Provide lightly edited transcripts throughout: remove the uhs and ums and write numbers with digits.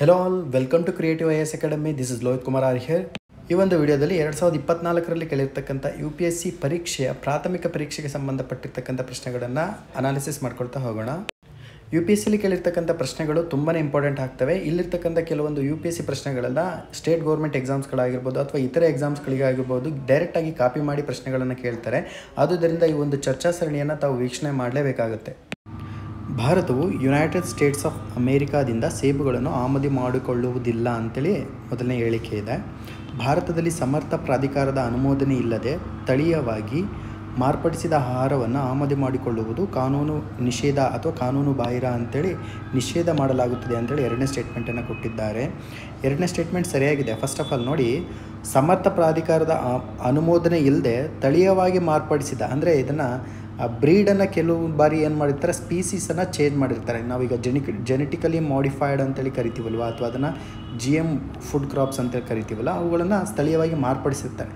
Hello all, welcome to Creative IAS Academy. This is Lohith Kumar are here. ಈ ಒಂದು ವಿಡಿಯೋದಲ್ಲಿ 2024ರಲ್ಲಿ ಕೇಳಿರ್ತಕ್ಕಂಥ UPSC ಪರೀಕ್ಷೆಯ ಪ್ರಾಥಮಿಕ ಪರೀಕ್ಷೆಗೆ ಸಂಬಂಧಪಟ್ಟಿರ್ತಕ್ಕಂಥ ಪ್ರಶ್ನೆಗಳನ್ನು ಅನಾಲಿಸಿಸ್ ಮಾಡ್ಕೊಳ್ತಾ ಹೋಗೋಣ. UPSCಲಿ ಕೇಳಿರ್ತಕ್ಕಂಥ ಪ್ರಶ್ನೆಗಳು ತುಂಬಾ ಇಂಪಾರ್ಟೆಂಟ್ ಆಗ್ತವೆ. ಇಲ್ಲಿರ್ತಕ್ಕಂಥ ಕೆಲವೊಂದು UPSC ಪ್ರಶ್ನೆಗಳನ್ನು ಸ್ಟೇಟ್ ಗೌರ್ಮೆಂಟ್ ಎಕ್ಸಾಮ್ಸ್ಗಳಾಗಿರ್ಬೋದು ಅಥವಾ ಇತರೆ ಎಕ್ಸಾಮ್ಸ್ಗಳಿಗಾಗಿರ್ಬೋದು ಡೈರೆಕ್ಟಾಗಿ ಕಾಪಿ ಮಾಡಿ ಪ್ರಶ್ನೆಗಳನ್ನು ಕೇಳ್ತಾರೆ. ಆದುದರಿಂದ ಈ ಒಂದು ಚರ್ಚಾ ಸರಣಿಯನ್ನು ತಾವು ವೀಕ್ಷಣೆ ಮಾಡಲೇಬೇಕಾಗುತ್ತೆ. ಭಾರತವು ಯುನೈಟೆಡ್ ಸ್ಟೇಟ್ಸ್ ಆಫ್ ಅಮೇರಿಕಾದಿಂದ ಸೇಬುಗಳನ್ನು ಆಮದು ಮಾಡಿಕೊಳ್ಳುವುದಿಲ್ಲ ಅಂತೇಳಿ ಮೊದಲನೇ ಹೇಳಿಕೆ ಇದೆ. ಭಾರತದಲ್ಲಿ ಸಮರ್ಥ ಪ್ರಾಧಿಕಾರದ ಅನುಮೋದನೆ ಇಲ್ಲದೆ ತಳೀಯವಾಗಿ ಮಾರ್ಪಡಿಸಿದ ಆಹಾರವನ್ನು ಆಮದು ಮಾಡಿಕೊಳ್ಳುವುದು ಕಾನೂನು ನಿಷೇಧ ಅಥವಾ ಕಾನೂನು ಬಾಹಿರ ಅಂತೇಳಿ ನಿಷೇಧ ಮಾಡಲಾಗುತ್ತದೆ ಅಂತೇಳಿ ಎರಡನೇ ಸ್ಟೇಟ್ಮೆಂಟನ್ನು ಕೊಟ್ಟಿದ್ದಾರೆ. ಎರಡನೇ ಸ್ಟೇಟ್ಮೆಂಟ್ ಸರಿಯಾಗಿದೆ. ಫಸ್ಟ್ ಆಫ್ ಆಲ್ ನೋಡಿ, ಸಮರ್ಥ ಪ್ರಾಧಿಕಾರದ ಅನುಮೋದನೆ ಇಲ್ಲದೆ ತಳೀಯವಾಗಿ ಮಾರ್ಪಡಿಸಿದ ಅಂದರೆ ಇದನ್ನು ಬ್ರೀಡನ್ನು ಕೆಲವು ಬಾರಿ ಏನು ಮಾಡಿರ್ತಾರೆ, ಸ್ಪೀಸೀಸನ್ನು ಚೇಂಜ್ ಮಾಡಿರ್ತಾರೆ. ನಾವೀಗ ಜೆನೆಟಿಕಲಿ ಮಾಡಿಫೈಡ್ ಅಂತೇಳಿ ಕರಿತೀವಲ್ವ, ಅಥವಾ ಅದನ್ನು GM ಫುಡ್ ಕ್ರಾಪ್ಸ್ ಅಂತೇಳಿ ಕರಿತೀವಲ್ಲ, ಅವುಗಳನ್ನು ಸ್ಥಳೀಯವಾಗಿ ಮಾರ್ಪಡಿಸಿರ್ತಾರೆ.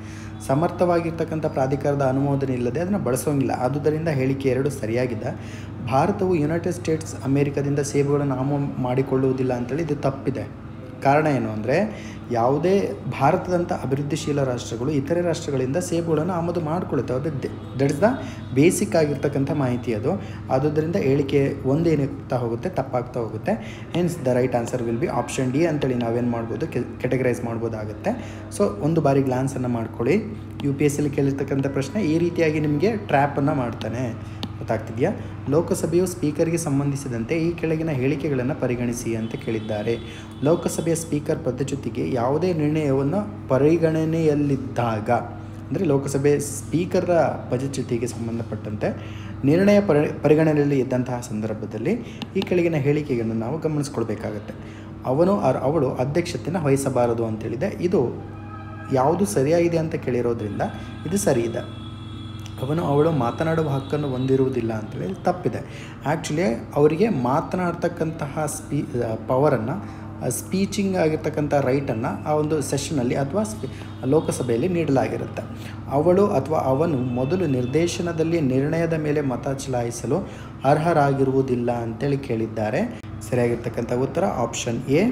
ಸಮರ್ಥವಾಗಿರ್ತಕ್ಕಂಥ ಪ್ರಾಧಿಕಾರದ ಅನುಮೋದನೆ ಇಲ್ಲದೆ ಅದನ್ನು ಬಳಸೋಂಗಿಲ್ಲ. ಆದುದರಿಂದ ಹೇಳಿಕೆ 2 ಸರಿಯಾಗಿದೆ. ಭಾರತವು ಯುನೈಟೆಡ್ ಸ್ಟೇಟ್ಸ್ ಅಮೇರಿಕಾದಿಂದ ಸೇಬುಗಳನ್ನು ಆಮದು ಮಾಡಿಕೊಳ್ಳುವುದಿಲ್ಲ ಅಂತೇಳಿ ಇದು ತಪ್ಪಿದೆ. ಕಾರಣ ಏನು ಅಂದರೆ, ಯಾವುದೇ ಭಾರತದಂಥ ಅಭಿವೃದ್ಧಿಶೀಲ ರಾಷ್ಟ್ರಗಳು ಇತರೆ ರಾಷ್ಟ್ರಗಳಿಂದ ಸೇಬುಗಳನ್ನು ಆಮದು ಮಾಡಿಕೊಳ್ಳುತ್ತವೆ. ಅದು ದಟ್ ಇಸ್ ದ ಬೇಸಿಕ್ ಆಗಿರ್ತಕ್ಕಂಥ ಮಾಹಿತಿ ಅದು. ಆದುದರಿಂದ ಹೇಳಿಕೆ 1 ಏನಾಗ್ತಾ ಹೋಗುತ್ತೆ, ತಪ್ಪಾಗ್ತಾ ಹೋಗುತ್ತೆ. Hence the right answer will be option D ಅಂತೇಳಿ ನಾವೇನು ಮಾಡ್ಬೋದು, ಕೆಟಗರೈಸ್ ಮಾಡ್ಬೋದಾಗುತ್ತೆ. ಸೊ ಒಂದು ಬಾರಿ ಗ್ಲಾನ್ಸನ್ನು ಮಾಡ್ಕೊಳ್ಳಿ. UPSCಲಿ ಕೇಳಿರ್ತಕ್ಕಂಥ ಪ್ರಶ್ನೆ ಈ ರೀತಿಯಾಗಿ ನಿಮಗೆ ಟ್ರ್ಯಾಪನ್ನು ಮಾಡ್ತಾನೆ. ಗೊತ್ತಾಗ್ತಿದೆಯಾ? ಲೋಕಸಭೆಯು ಸ್ಪೀಕರ್ಗೆ ಸಂಬಂಧಿಸಿದಂತೆ ಈ ಕೆಳಗಿನ ಹೇಳಿಕೆಗಳನ್ನು ಪರಿಗಣಿಸಿ ಅಂತ ಕೇಳಿದ್ದಾರೆ. ಲೋಕಸಭೆಯ ಸ್ಪೀಕರ್ ಪದಚ್ಯುತಿಗೆ ಯಾವುದೇ ನಿರ್ಣಯವನ್ನು ಪರಿಗಣನೆಯಲ್ಲಿದ್ದಾಗ, ಅಂದರೆ ಲೋಕಸಭೆ ಸ್ಪೀಕರ್ ಪದಚ್ಯುತಿಗೆ ಸಂಬಂಧಪಟ್ಟಂತೆ ನಿರ್ಣಯ ಪರಿಗಣನೆಯಲ್ಲಿ ಇದ್ದಂತಹ ಸಂದರ್ಭದಲ್ಲಿ ಈ ಕೆಳಗಿನ ಹೇಳಿಕೆಗಳನ್ನು ನಾವು ಗಮನಿಸ್ಕೊಳ್ಬೇಕಾಗತ್ತೆ. ಅವಳು ಅಧ್ಯಕ್ಷತೆಯನ್ನು ವಹಿಸಬಾರದು ಅಂತೇಳಿದೆ. ಇದು ಯಾವುದು ಸರಿಯಾಗಿದೆ ಅಂತ ಕೇಳಿರೋದ್ರಿಂದ ಇದು ಸರಿ ಇದೆ. ಅವಳು ಮಾತನಾಡುವ ಹಕ್ಕನ್ನು ಹೊಂದಿರುವುದಿಲ್ಲ ಅಂತೇಳಿ ತಪ್ಪಿದೆ. ಆ್ಯಕ್ಚುಲಿ ಅವರಿಗೆ ಮಾತನಾಡ್ತಕ್ಕಂತಹ ಪವರನ್ನು, ಸ್ಪೀಚಿಂಗ್ ಆಗಿರ್ತಕ್ಕಂಥ ರೈಟನ್ನು ಆ ಒಂದು ಸೆಷನಲ್ಲಿ ಅಥವಾ ಲೋಕಸಭೆಯಲ್ಲಿ ನೀಡಲಾಗಿರುತ್ತೆ. ಅವಳು ಅಥವಾ ಅವನು ಮೊದಲು ನಿರ್ದೇಶನದಲ್ಲಿ ನಿರ್ಣಯದ ಮೇಲೆ ಮತ ಚಲಾಯಿಸಲು ಅರ್ಹರಾಗಿರುವುದಿಲ್ಲ ಅಂತೇಳಿ ಕೇಳಿದ್ದಾರೆ. ಸರಿಯಾಗಿರ್ತಕ್ಕಂಥ ಉತ್ತರ option A,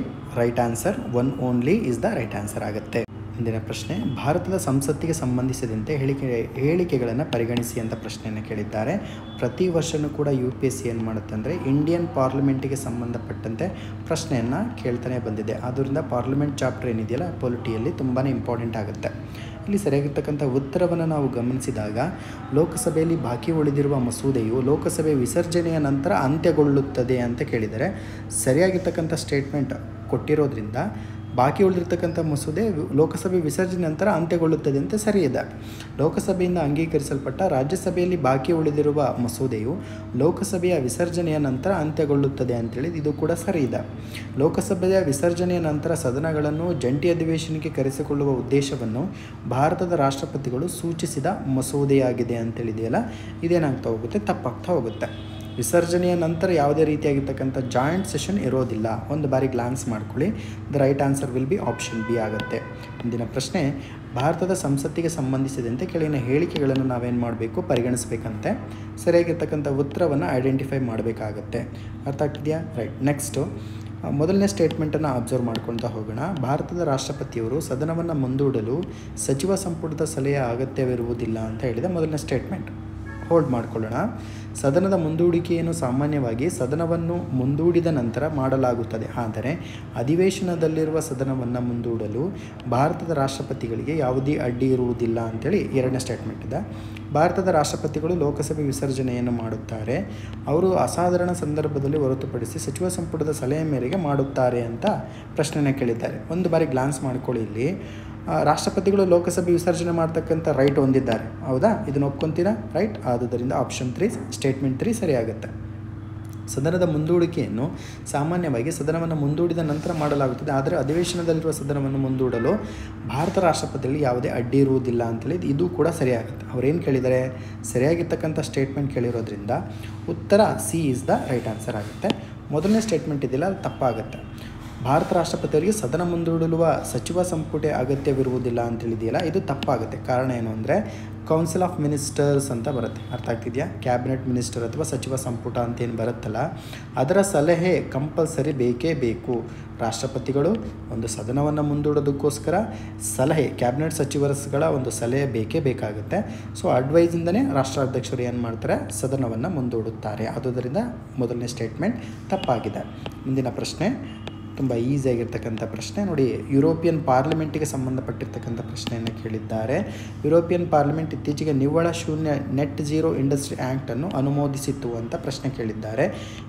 right answer. 1 only is the right answer ಆಗುತ್ತೆ. ಮುಂದಿನ ಪ್ರಶ್ನೆ, ಭಾರತದ ಸಂಸತ್ತಿಗೆ ಸಂಬಂಧಿಸಿದಂತೆ ಹೇಳಿಕೆಗಳನ್ನು ಪರಿಗಣಿಸಿ ಅಂತ ಪ್ರಶ್ನೆಯನ್ನು ಕೇಳಿದ್ದಾರೆ. ಪ್ರತಿ ವರ್ಷವೂ ಕೂಡ UPSC ಏನು ಮಾಡುತ್ತೆ ಅಂದರೆ ಇಂಡಿಯನ್ ಪಾರ್ಲಿಮೆಂಟಿಗೆ ಸಂಬಂಧಪಟ್ಟಂತೆ ಪ್ರಶ್ನೆಯನ್ನು ಕೇಳ್ತಾನೆ ಬಂದಿದೆ. ಆದ್ದರಿಂದ ಪಾರ್ಲಿಮೆಂಟ್ ಚಾಪ್ಟರ್ ಏನಿದೆಯಲ್ಲ, ಪೊಲಿಟಿಯಲ್ಲಿ ತುಂಬಾ ಇಂಪಾರ್ಟೆಂಟ್ ಆಗುತ್ತೆ. ಇಲ್ಲಿ ಸರಿಯಾಗಿರ್ತಕ್ಕಂಥ ಉತ್ತರವನ್ನು ನಾವು ಗಮನಿಸಿದಾಗ, ಲೋಕಸಭೆಯಲ್ಲಿ ಬಾಕಿ ಉಳಿದಿರುವ ಮಸೂದೆಯು ಲೋಕಸಭೆ ವಿಸರ್ಜನೆಯ ನಂತರ ಅಂತ್ಯಗೊಳ್ಳುತ್ತದೆ ಅಂತ ಕೇಳಿದರೆ, ಸರಿಯಾಗಿರ್ತಕ್ಕಂಥ ಸ್ಟೇಟ್ಮೆಂಟ್ ಕೊಟ್ಟಿರೋದ್ರಿಂದ ಬಾಕಿ ಉಳಿದಿರ್ತಕ್ಕಂಥ ಮಸೂದೆ ಲೋಕಸಭೆ ವಿಸರ್ಜನೆ ನಂತರ ಅಂತ್ಯಗೊಳ್ಳುತ್ತದೆ ಅಂತ ಸರಿ ಇದೆ. ಲೋಕಸಭೆಯಿಂದ ಅಂಗೀಕರಿಸಲ್ಪಟ್ಟ ರಾಜ್ಯಸಭೆಯಲ್ಲಿ ಬಾಕಿ ಉಳಿದಿರುವ ಮಸೂದೆಯು ಲೋಕಸಭೆಯ ವಿಸರ್ಜನೆಯ ನಂತರ ಅಂತ್ಯಗೊಳ್ಳುತ್ತದೆ ಅಂತೇಳಿ ಇದು ಕೂಡ ಸರಿ ಇದೆ. ಲೋಕಸಭೆಯ ವಿಸರ್ಜನೆಯ ನಂತರ ಸದನಗಳನ್ನು ಜಂಟಿ ಅಧಿವೇಶನಕ್ಕೆ ಕರೆಸಿಕೊಳ್ಳುವ ಉದ್ದೇಶವನ್ನು ಭಾರತದ ರಾಷ್ಟ್ರಪತಿಗಳು ಸೂಚಿಸಿದ ಮಸೂದೆಯಾಗಿದೆ ಅಂತೇಳಿದೆಯಲ್ಲ, ಇದೇನಾಗ್ತಾ ಹೋಗುತ್ತೆ, ತಪ್ಪಾಗ್ತಾ ಹೋಗುತ್ತೆ. ವಿಸರ್ಜನೆಯ ನಂತರ ಯಾವುದೇ ರೀತಿಯಾಗಿರ್ತಕ್ಕಂಥ ಜಾಯಿಂಟ್ ಸೆಷನ್ ಇರೋದಿಲ್ಲ. ಒಂದು ಬಾರಿ ಗ್ಲಾನ್ಸ್ ಮಾಡ್ಕೊಳ್ಳಿ. The right answer will be option B ಆಗುತ್ತೆ. ಮುಂದಿನ ಪ್ರಶ್ನೆ, ಭಾರತದ ಸಂಸತ್ತಿಗೆ ಸಂಬಂಧಿಸಿದಂತೆ ಕೆಳಗಿನ ಹೇಳಿಕೆಗಳನ್ನು ನಾವೇನು ಮಾಡಬೇಕು, ಪರಿಗಣಿಸಬೇಕಂತೆ. ಸರಿಯಾಗಿರ್ತಕ್ಕಂಥ ಉತ್ತರವನ್ನು ಐಡೆಂಟಿಫೈ ಮಾಡಬೇಕಾಗತ್ತೆ. ಅರ್ಥ ಆಗ್ತಿದೆಯಾ? ರೈಟ್. ನೆಕ್ಸ್ಟು ಮೊದಲನೇ ಸ್ಟೇಟ್ಮೆಂಟನ್ನು ಅಬ್ಸರ್ವ್ ಮಾಡ್ಕೊಳ್ತಾ ಹೋಗೋಣ. ಭಾರತದ ರಾಷ್ಟ್ರಪತಿಯವರು ಸದನವನ್ನು ಮುಂದೂಡಲು ಸಚಿವ ಸಂಪುಟದ ಸಲಹೆಯ ಅಗತ್ಯವಿರುವುದಿಲ್ಲ ಅಂತ ಹೇಳಿದ ಮೊದಲನೇ ಸ್ಟೇಟ್ಮೆಂಟ್. ಹೋಲ್ಡ್ ಮಾಡಿಕೊಳ್ಳೋಣ. ಸದನದ ಮುಂದೂಡಿಕೆಯನ್ನು ಸಾಮಾನ್ಯವಾಗಿ ಸದನವನ್ನು ಮುಂದೂಡಿದ ನಂತರ ಮಾಡಲಾಗುತ್ತದೆ. ಆದರೆ ಅಧಿವೇಶನದಲ್ಲಿರುವ ಸದನವನ್ನು ಮುಂದೂಡಲು ಭಾರತದ ರಾಷ್ಟ್ರಪತಿಗಳಿಗೆ ಯಾವುದೇ ಅಡ್ಡಿ ಇರುವುದಿಲ್ಲ ಅಂತೇಳಿ ಎರಡನೇ ಸ್ಟೇಟ್ಮೆಂಟ್ ಇದೆ. ಭಾರತದ ರಾಷ್ಟ್ರಪತಿಗಳು ಲೋಕಸಭೆ ವಿಸರ್ಜನೆಯನ್ನು ಮಾಡುತ್ತಾರೆ. ಅವರು ಅಸಾಧಾರಣ ಸಂದರ್ಭದಲ್ಲಿ ಹೊರತುಪಡಿಸಿ ಸಚಿವ ಸಂಪುಟದ ಸಲಹೆ ಮೇರೆಗೆ ಮಾಡುತ್ತಾರೆ ಅಂತ ಪ್ರಶ್ನೆನ ಕೇಳಿದ್ದಾರೆ. ಒಂದು ಬಾರಿ ಗ್ಲಾನ್ಸ್ ಮಾಡ್ಕೊಳ್ಳಿ. ಇಲ್ಲಿ ರಾಷ್ಟ್ರಪತಿಗಳು ಲೋಕಸಭೆ ವಿಸರ್ಜನೆ ಮಾಡ್ತಕ್ಕಂಥ ರೈಟ್ ಹೊಂದಿದ್ದಾರೆ. ಹೌದಾ? ಇದನ್ನು ಒಪ್ಕೊತೀರಾ? ರೈಟ್. ಆದುದರಿಂದ ಆಪ್ಷನ್ 3, ಸ್ಟೇಟ್ಮೆಂಟ್ 3 ಸರಿಯಾಗುತ್ತೆ. ಸದನದ ಮುಂದೂಡಿಕೆಯನ್ನು ಸಾಮಾನ್ಯವಾಗಿ ಸದನವನ್ನು ಮುಂದೂಡಿದ ನಂತರ ಮಾಡಲಾಗುತ್ತದೆ. ಆದರೆ ಅಧಿವೇಶನದಲ್ಲಿರುವ ಸದನವನ್ನು ಮುಂದೂಡಲು ಭಾರತ ರಾಷ್ಟ್ರಪತಿಯಲ್ಲಿ ಯಾವುದೇ ಅಡ್ಡಿ ಇರುವುದಿಲ್ಲ ಅಂತೇಳಿ ಇದು ಕೂಡ ಸರಿಯಾಗುತ್ತೆ. ಅವರೇನು ಕೇಳಿದ್ದಾರೆ, ಸರಿಯಾಗಿರ್ತಕ್ಕಂಥ ಸ್ಟೇಟ್ಮೆಂಟ್ ಕೇಳಿರೋದ್ರಿಂದ ಉತ್ತರ C is the right answer ಆಗುತ್ತೆ. ಮೊದಲನೇ ಸ್ಟೇಟ್ಮೆಂಟ್ ಇದೆಯಲ್ಲ, ಅದು ತಪ್ಪಾಗುತ್ತೆ. ಭಾರತ ರಾಷ್ಟ್ರಪತಿಯವರಿಗೆ ಸದನ ಮುಂದೂಡಲು ಸಚಿವ ಸಂಪುಟ ಅಗತ್ಯವಿರುವುದಿಲ್ಲ ಅಂತೇಳಿದೆಯಲ್ಲ, ಇದು ತಪ್ಪಾಗುತ್ತೆ. ಕಾರಣ ಏನು ಅಂದರೆ ಕೌನ್ಸಿಲ್ ಆಫ್ ಮಿನಿಸ್ಟರ್ಸ್ ಅಂತ ಬರುತ್ತೆ. ಅರ್ಥ ಆಗ್ತಿದೆಯಾ? ಕ್ಯಾಬಿನೆಟ್ ಮಿನಿಸ್ಟರ್ ಅಥವಾ ಸಚಿವ ಸಂಪುಟ ಅಂತೇನು ಬರುತ್ತಲ್ಲ, ಅದರ ಸಲಹೆ ಕಂಪಲ್ಸರಿ ಬೇಕೇ ಬೇಕು. ರಾಷ್ಟ್ರಪತಿಗಳು ಒಂದು ಸದನವನ್ನು ಮುಂದೂಡೋದಕ್ಕೋಸ್ಕರ ಸಲಹೆ, ಕ್ಯಾಬಿನೆಟ್ ಸಚಿವರುಗಳ ಒಂದು ಸಲಹೆ ಬೇಕೇ ಬೇಕಾಗುತ್ತೆ. ಸೊ ಅಡ್ವೈಸಿಂದನೇ ರಾಷ್ಟ್ರಾಧ್ಯಕ್ಷರು ಏನು ಮಾಡ್ತಾರೆ, ಸದನವನ್ನು ಮುಂದೂಡುತ್ತಾರೆ. ಆದುದರಿಂದ ಮೊದಲನೇ ಸ್ಟೇಟ್ಮೆಂಟ್ ತಪ್ಪಾಗಿದೆ. ಮುಂದಿನ ಪ್ರಶ್ನೆ ತುಂಬ ಈಸಿಯಾಗಿರ್ತಕ್ಕಂಥ ಪ್ರಶ್ನೆ ನೋಡಿ. ಯುರೋಪಿಯನ್ ಪಾರ್ಲಿಮೆಂಟಿಗೆ ಸಂಬಂಧಪಟ್ಟಿರ್ತಕ್ಕಂಥ ಪ್ರಶ್ನೆಯನ್ನು ಕೇಳಿದ್ದಾರೆ. ಯುರೋಪಿಯನ್ ಪಾರ್ಲಿಮೆಂಟ್ ಇತ್ತೀಚೆಗೆ ನಿವ್ವಳ ಶೂನ್ಯ ನೆಟ್ ಝೀರೋ ಇಂಡಸ್ಟ್ರಿ ಆ್ಯಕ್ಟನ್ನು ಅನುಮೋದಿಸಿತು ಅಂತ ಪ್ರಶ್ನೆ ಕೇಳಿದ್ದಾರೆ.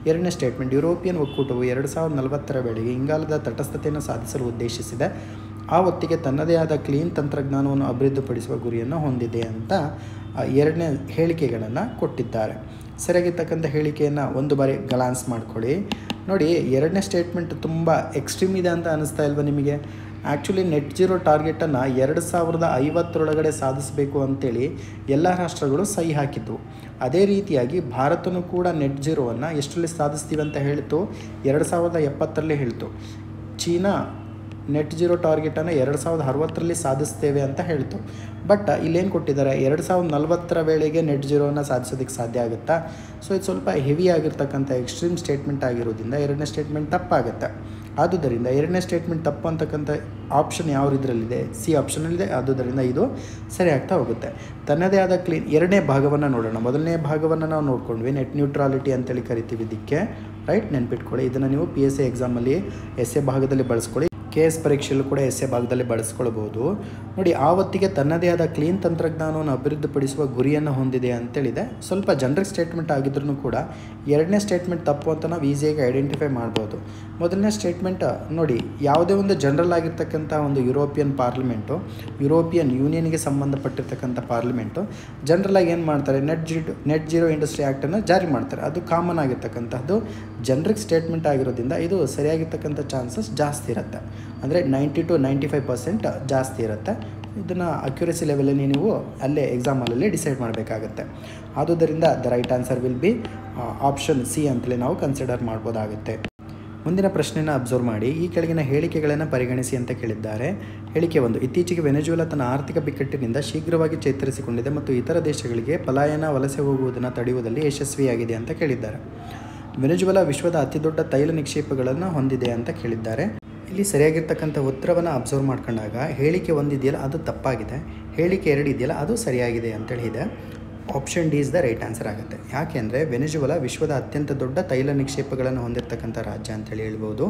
ಎರಡನೇ ಸ್ಟೇಟ್ಮೆಂಟ್, ಯುರೋಪಿಯನ್ ಒಕ್ಕೂಟವು 2040 ವೇಳೆಗೆ ಇಂಗಾಲದ ತಟಸ್ಥತೆಯನ್ನು ಸಾಧಿಸಲು ಉದ್ದೇಶಿಸಿದೆ. ಆ ಹೊತ್ತಿಗೆ ತನ್ನದೇ ಆದ ಕ್ಲೀನ್ ತಂತ್ರಜ್ಞಾನವನ್ನು ಅಭಿವೃದ್ಧಿಪಡಿಸುವ ಗುರಿಯನ್ನು ಹೊಂದಿದೆ ಅಂತ ಎರಡನೇ ಹೇಳಿಕೆಗಳನ್ನು ಕೊಟ್ಟಿದ್ದಾರೆ. ಸರಿಯಾಗಿರ್ತಕ್ಕಂಥ ಹೇಳಿಕೆಯನ್ನು ಒಂದು ಬಾರಿ ಗ್ಲಾನ್ಸ್ ಮಾಡ್ಕೊಳ್ಳಿ. ನೋಡಿ, ಎರಡನೇ ಸ್ಟೇಟ್ಮೆಂಟ್ ತುಂಬ ಎಕ್ಸ್ಟ್ರೀಮ್ ಇದೆ ಅಂತ ಅನ್ನಿಸ್ತಾ ಇಲ್ವಾ ನಿಮಗೆ? ಆ್ಯಕ್ಚುಲಿ ನೆಟ್ ಜೀರೋ ಟಾರ್ಗೆಟನ್ನು 2050 ಸಾಧಿಸಬೇಕು ಅಂತೇಳಿ ಎಲ್ಲ ರಾಷ್ಟ್ರಗಳು ಸಹಿ ಹಾಕಿದ್ದು. ಅದೇ ರೀತಿಯಾಗಿ ಭಾರತನೂ ಕೂಡ ನೆಟ್ ಜೀರೋವನ್ನು ಎಷ್ಟರಲ್ಲಿ ಸಾಧಿಸ್ತೀವಿ ಅಂತ ಹೇಳಿತು, 2070 ಹೇಳಿತು. ಚೀನಾ ನೆಟ್ ಜೀರೋ ಟಾರ್ಗೆಟನ್ನು 2060 ಸಾಧಿಸ್ತೇವೆ ಅಂತ ಹೇಳ್ತು. ಬಟ್ ಇಲ್ಲೇನು ಕೊಟ್ಟಿದ್ದಾರೆ, 2040 ವೇಳೆಗೆ ನೆಟ್ ಜೀರೋವನ್ನು ಸಾಧಿಸೋದಕ್ಕೆ ಸಾಧ್ಯ ಆಗುತ್ತಾ? ಸೊ ಇದು ಸ್ವಲ್ಪ ಹೆವಿ ಆಗಿರ್ತಕ್ಕಂಥ ಎಕ್ಸ್ಟ್ರೀಮ್ ಸ್ಟೇಟ್ಮೆಂಟ್ ಆಗಿರೋದ್ರಿಂದ ಎರಡನೇ ಸ್ಟೇಟ್ಮೆಂಟ್ ತಪ್ಪಾಗುತ್ತೆ. ಆದುದರಿಂದ ಎರಡನೇ ಸ್ಟೇಟ್ಮೆಂಟ್ ತಪ್ಪು ಅಂತಕ್ಕಂಥ ಆಪ್ಷನ್ ಯಾವ ಇದರಲ್ಲಿದೆ, ಸಿ ಆಪ್ಷನಲ್ಲಿದೆ. ಆದುದರಿಂದ ಇದು ಸರಿ ಆಗ್ತಾ ಹೋಗುತ್ತೆ. ತನ್ನದೇ ಆದ ಕ್ಲೀನ್ ಎರಡನೇ ಭಾಗವನ್ನು ನೋಡೋಣ. ಮೊದಲನೇ ಭಾಗವನ್ನು ನಾವು ನೋಡ್ಕೊಂಡ್ವಿ, ನೆಟ್ ನ್ಯೂಟ್ರಾಲಿಟಿ ಅಂತೇಳಿ ಕರಿತೀವಿ ಇದಕ್ಕೆ, ರೈಟ್? ನೆನ್ಪಿಟ್ಕೊಳ್ಳಿ. ಇದನ್ನು ನೀವು PSI ಎಕ್ಸಾಮಲ್ಲಿ ಎಸ್ಸೆ ಭಾಗದಲ್ಲಿ ಬಳಸ್ಕೊಳ್ಳಿ. KS ಪರೀಕ್ಷೆಯಲ್ಲೂ ಕೂಡ ಎಸ್ಸೆ ಭಾಗದಲ್ಲಿ ಬಳಸ್ಕೊಳ್ಬೋದು. ನೋಡಿ, ಆ ಹೊತ್ತಿಗೆ ತನ್ನದೇ ಆದ ಕ್ಲೀನ್ ತಂತ್ರಜ್ಞಾನವನ್ನು ಅಭಿವೃದ್ಧಿಪಡಿಸುವ ಗುರಿಯನ್ನು ಹೊಂದಿದೆ ಅಂತೇಳಿದೆ. ಸ್ವಲ್ಪ ಜನರಿಕ್ ಸ್ಟೇಟ್ಮೆಂಟ್ ಆಗಿದ್ರೂ ಕೂಡ ಎರಡನೇ ಸ್ಟೇಟ್ಮೆಂಟ್ ತಪ್ಪು ಅಂತ ನಾವು ಈಸಿಯಾಗಿ ಐಡೆಂಟಿಫೈ ಮಾಡ್ಬೋದು. ಮೊದಲನೇ ಸ್ಟೇಟ್ಮೆಂಟ್ ನೋಡಿ, ಯಾವುದೇ ಒಂದು ಜನರಲ್ ಆಗಿರ್ತಕ್ಕಂಥ ಒಂದು ಯುರೋಪಿಯನ್ ಪಾರ್ಲಿಮೆಂಟು, ಯುರೋಪಿಯನ್ ಯೂನಿಯನ್ಗೆ ಸಂಬಂಧಪಟ್ಟಿರ್ತಕ್ಕಂಥ ಪಾರ್ಲಿಮೆಂಟು ಜನರಲಾಗಿ ಏನು ಮಾಡ್ತಾರೆ, ನೆಟ್ ಜೀರೋ ಇಂಡಸ್ಟ್ರಿ ಆ್ಯಕ್ಟನ್ನು ಜಾರಿ ಮಾಡ್ತಾರೆ. ಅದು ಕಾಮನ್ ಆಗಿರ್ತಕ್ಕಂಥದ್ದು ಜನರಿಕ್ ಸ್ಟೇಟ್ಮೆಂಟ್ ಆಗಿರೋದ್ರಿಂದ ಇದು ಸರಿಯಾಗಿರ್ತಕ್ಕಂಥ ಚಾನ್ಸಸ್ ಜಾಸ್ತಿ ಇರುತ್ತೆ. ಅಂದರೆ 90 to 95% ಜಾಸ್ತಿ ಇರುತ್ತೆ. ಇದನ್ನು ಅಕ್ಯುರಸಿ ಲೆವೆಲಲ್ಲಿ ನೀವು ಅಲ್ಲೇ ಎಕ್ಸಾಮಲ್ಲಿ ಡಿಸೈಡ್ ಮಾಡಬೇಕಾಗುತ್ತೆ. ಆದುದರಿಂದ the right answer will be option C ಅಂತಲೇ ನಾವು ಕನ್ಸಿಡರ್ ಮಾಡ್ಬೋದಾಗುತ್ತೆ. ಮುಂದಿನ ಪ್ರಶ್ನೆಯನ್ನು ಅಬ್ಸರ್ವ್ ಮಾಡಿ. ಈ ಕೆಳಗಿನ ಹೇಳಿಕೆಗಳನ್ನು ಪರಿಗಣಿಸಿ ಅಂತ ಕೇಳಿದ್ದಾರೆ. ಹೇಳಿಕೆ 1, ಇತ್ತೀಚೆಗೆ ವೆನೆಜುವೆಲಾ ತನ್ನ ಆರ್ಥಿಕ ಬಿಕ್ಕಟ್ಟಿನಿಂದ ಶೀಘ್ರವಾಗಿ ಚೇತರಿಸಿಕೊಂಡಿದೆ ಮತ್ತು ಇತರ ದೇಶಗಳಿಗೆ ಪಲಾಯನ ವಲಸೆ ಹೋಗುವುದನ್ನು ತಡೆಯುವುದರಲ್ಲಿ ಯಶಸ್ವಿಯಾಗಿದೆ ಅಂತ ಕೇಳಿದ್ದಾರೆ. ವೆನೆಜುವೆಲಾ ವಿಶ್ವದ ಅತಿದೊಡ್ಡ ತೈಲ ನಿಕ್ಷೇಪಗಳನ್ನು ಹೊಂದಿದೆ ಅಂತ ಕೇಳಿದ್ದಾರೆ. ಇಲ್ಲಿ ಸರಿಯಾಗಿರ್ತಕ್ಕಂಥ ಉತ್ತರವನ್ನು ಅಬ್ಸರ್ವ್ ಮಾಡ್ಕೊಂಡಾಗ ಹೇಳಿಕೆ 1 ಇದೆಯಲ್ಲ ಅದು ತಪ್ಪಾಗಿದೆ, ಹೇಳಿಕೆ 2 ಇದೆಯಲ್ಲ ಅದು ಸರಿಯಾಗಿದೆ ಅಂತೇಳಿ ಇದೆ. Option D is the right answer ಆಗುತ್ತೆ. ಯಾಕೆಂದರೆ ವೆನೆಜುವೆಲಾ ವಿಶ್ವದ ಅತ್ಯಂತ ದೊಡ್ಡ ತೈಲ ನಿಕ್ಷೇಪಗಳನ್ನು ಹೊಂದಿರತಕ್ಕಂಥ ರಾಜ್ಯ ಅಂತೇಳಿ ಹೇಳ್ಬೋದು.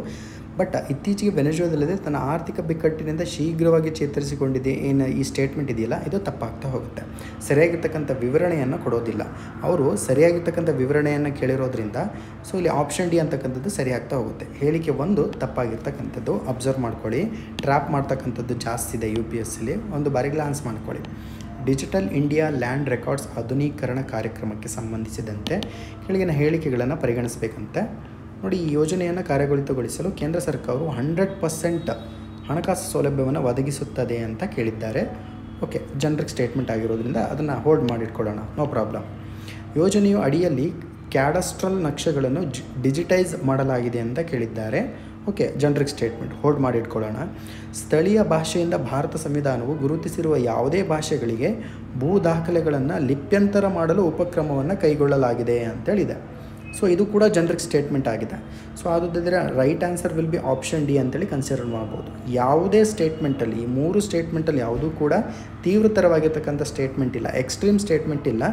ಬಟ್ ಇತ್ತೀಚೆಗೆ ವೆನೆಜುವೆಲಾದಲ್ಲಿ ತನ್ನ ಆರ್ಥಿಕ ಬಿಕ್ಕಟ್ಟಿನಿಂದ ಶೀಘ್ರವಾಗಿ ಚೇತರಿಸಿಕೊಂಡಿದೆ ಏನು ಈ ಸ್ಟೇಟ್ಮೆಂಟ್ ಇದೆಯಲ್ಲ ಇದು ತಪ್ಪಾಗ್ತಾ ಹೋಗುತ್ತೆ. ಸರಿಯಾಗಿರ್ತಕ್ಕಂಥ ವಿವರಣೆಯನ್ನು ಕೊಡೋದಿಲ್ಲ. ಅವರು ಸರಿಯಾಗಿರ್ತಕ್ಕಂಥ ವಿವರಣೆಯನ್ನು ಕೇಳಿರೋದ್ರಿಂದ ಸೊ ಇಲ್ಲಿ ಆಪ್ಷನ್ ಡಿ ಅಂತಕ್ಕಂಥದ್ದು ಸರಿಯಾಗ್ತಾ ಹೋಗುತ್ತೆ. ಹೇಳಿಕೆ 1 ತಪ್ಪಾಗಿರ್ತಕ್ಕಂಥದ್ದು ಅಬ್ಸರ್ವ್ ಮಾಡ್ಕೊಳ್ಳಿ. ಟ್ರ್ಯಾಪ್ ಮಾಡ್ತಕ್ಕಂಥದ್ದು ಜಾಸ್ತಿ ಇದೆ UPSCಲಿ, ಒಂದು ಬಾರಿ ಗ್ಲಾನ್ಸ್ ಮಾಡ್ಕೊಳ್ಳಿ. ಡಿಜಿಟಲ್ ಇಂಡಿಯಾ ಲ್ಯಾಂಡ್ ರೆಕಾರ್ಡ್ಸ್ ಆಧುನೀಕರಣ ಕಾರ್ಯಕ್ರಮಕ್ಕೆ ಸಂಬಂಧಿಸಿದಂತೆ ಕೆಳಗಿನ ಹೇಳಿಕೆಗಳನ್ನು ಪರಿಗಣಿಸಬೇಕಂತೆ. ನೋಡಿ, ಈ ಯೋಜನೆಯನ್ನು ಕಾರ್ಯಗತಗೊಳಿಸಲು ಕೇಂದ್ರ ಸರ್ಕಾರವು 100% ಹಣಕಾಸು ಸೌಲಭ್ಯವನ್ನು ಒದಗಿಸುತ್ತದೆ ಅಂತ ಕೇಳಿದ್ದಾರೆ. ಓಕೆ, ಜನರಿಕ್ ಸ್ಟೇಟ್ಮೆಂಟ್ ಆಗಿರೋದ್ರಿಂದ ಅದನ್ನು ಹೋಲ್ಡ್ ಮಾಡಿಟ್ಕೊಳ್ಳೋಣ, ನೋ ಪ್ರಾಬ್ಲಮ್. ಯೋಜನೆಯು ಅಡಿಯಲ್ಲಿ ಕ್ಯಾಡಸ್ಟ್ರಲ್ ನಕ್ಷೆಗಳನ್ನು ಡಿಜಿಟೈಸ್ ಮಾಡಲಾಗಿದೆ ಅಂತ ಕೇಳಿದ್ದಾರೆ. ಓಕೆ, ಜನರಿಕ್ ಸ್ಟೇಟ್ಮೆಂಟ್ ಹೋಲ್ಡ್ ಮಾಡಿಟ್ಕೊಳ್ಳೋಣ. ಸ್ಥಳೀಯ ಭಾಷೆಯಿಂದ ಭಾರತ ಸಂವಿಧಾನವು ಗುರುತಿಸಿರುವ ಯಾವುದೇ ಭಾಷೆಗಳಿಗೆ ಭೂ ದಾಖಲೆಗಳನ್ನು ಲಿಪ್ಯಂತರ ಮಾಡಲು ಉಪಕ್ರಮವನ್ನು ಕೈಗೊಳ್ಳಲಾಗಿದೆ ಅಂತೇಳಿದೆ. ಸೊ ಇದು ಕೂಡ ಜನರಿಕ್ ಸ್ಟೇಟ್ಮೆಂಟ್ ಆಗಿದೆ. ಸೊ ಆದುದರ right answer will be option D ಅಂತೇಳಿ ಕನ್ಸಿಡರ್ ಮಾಡ್ಬೋದು. ಯಾವುದೇ ಸ್ಟೇಟ್ಮೆಂಟಲ್ಲಿ, ಈ 3 ಸ್ಟೇಟ್ಮೆಂಟಲ್ಲಿ ಯಾವುದೂ ಕೂಡ ತೀವ್ರತರವಾಗಿರ್ತಕ್ಕಂಥ ಸ್ಟೇಟ್ಮೆಂಟ್ ಇಲ್ಲ, ಎಕ್ಸ್ಟ್ರೀಮ್ ಸ್ಟೇಟ್ಮೆಂಟ್ ಇಲ್ಲ.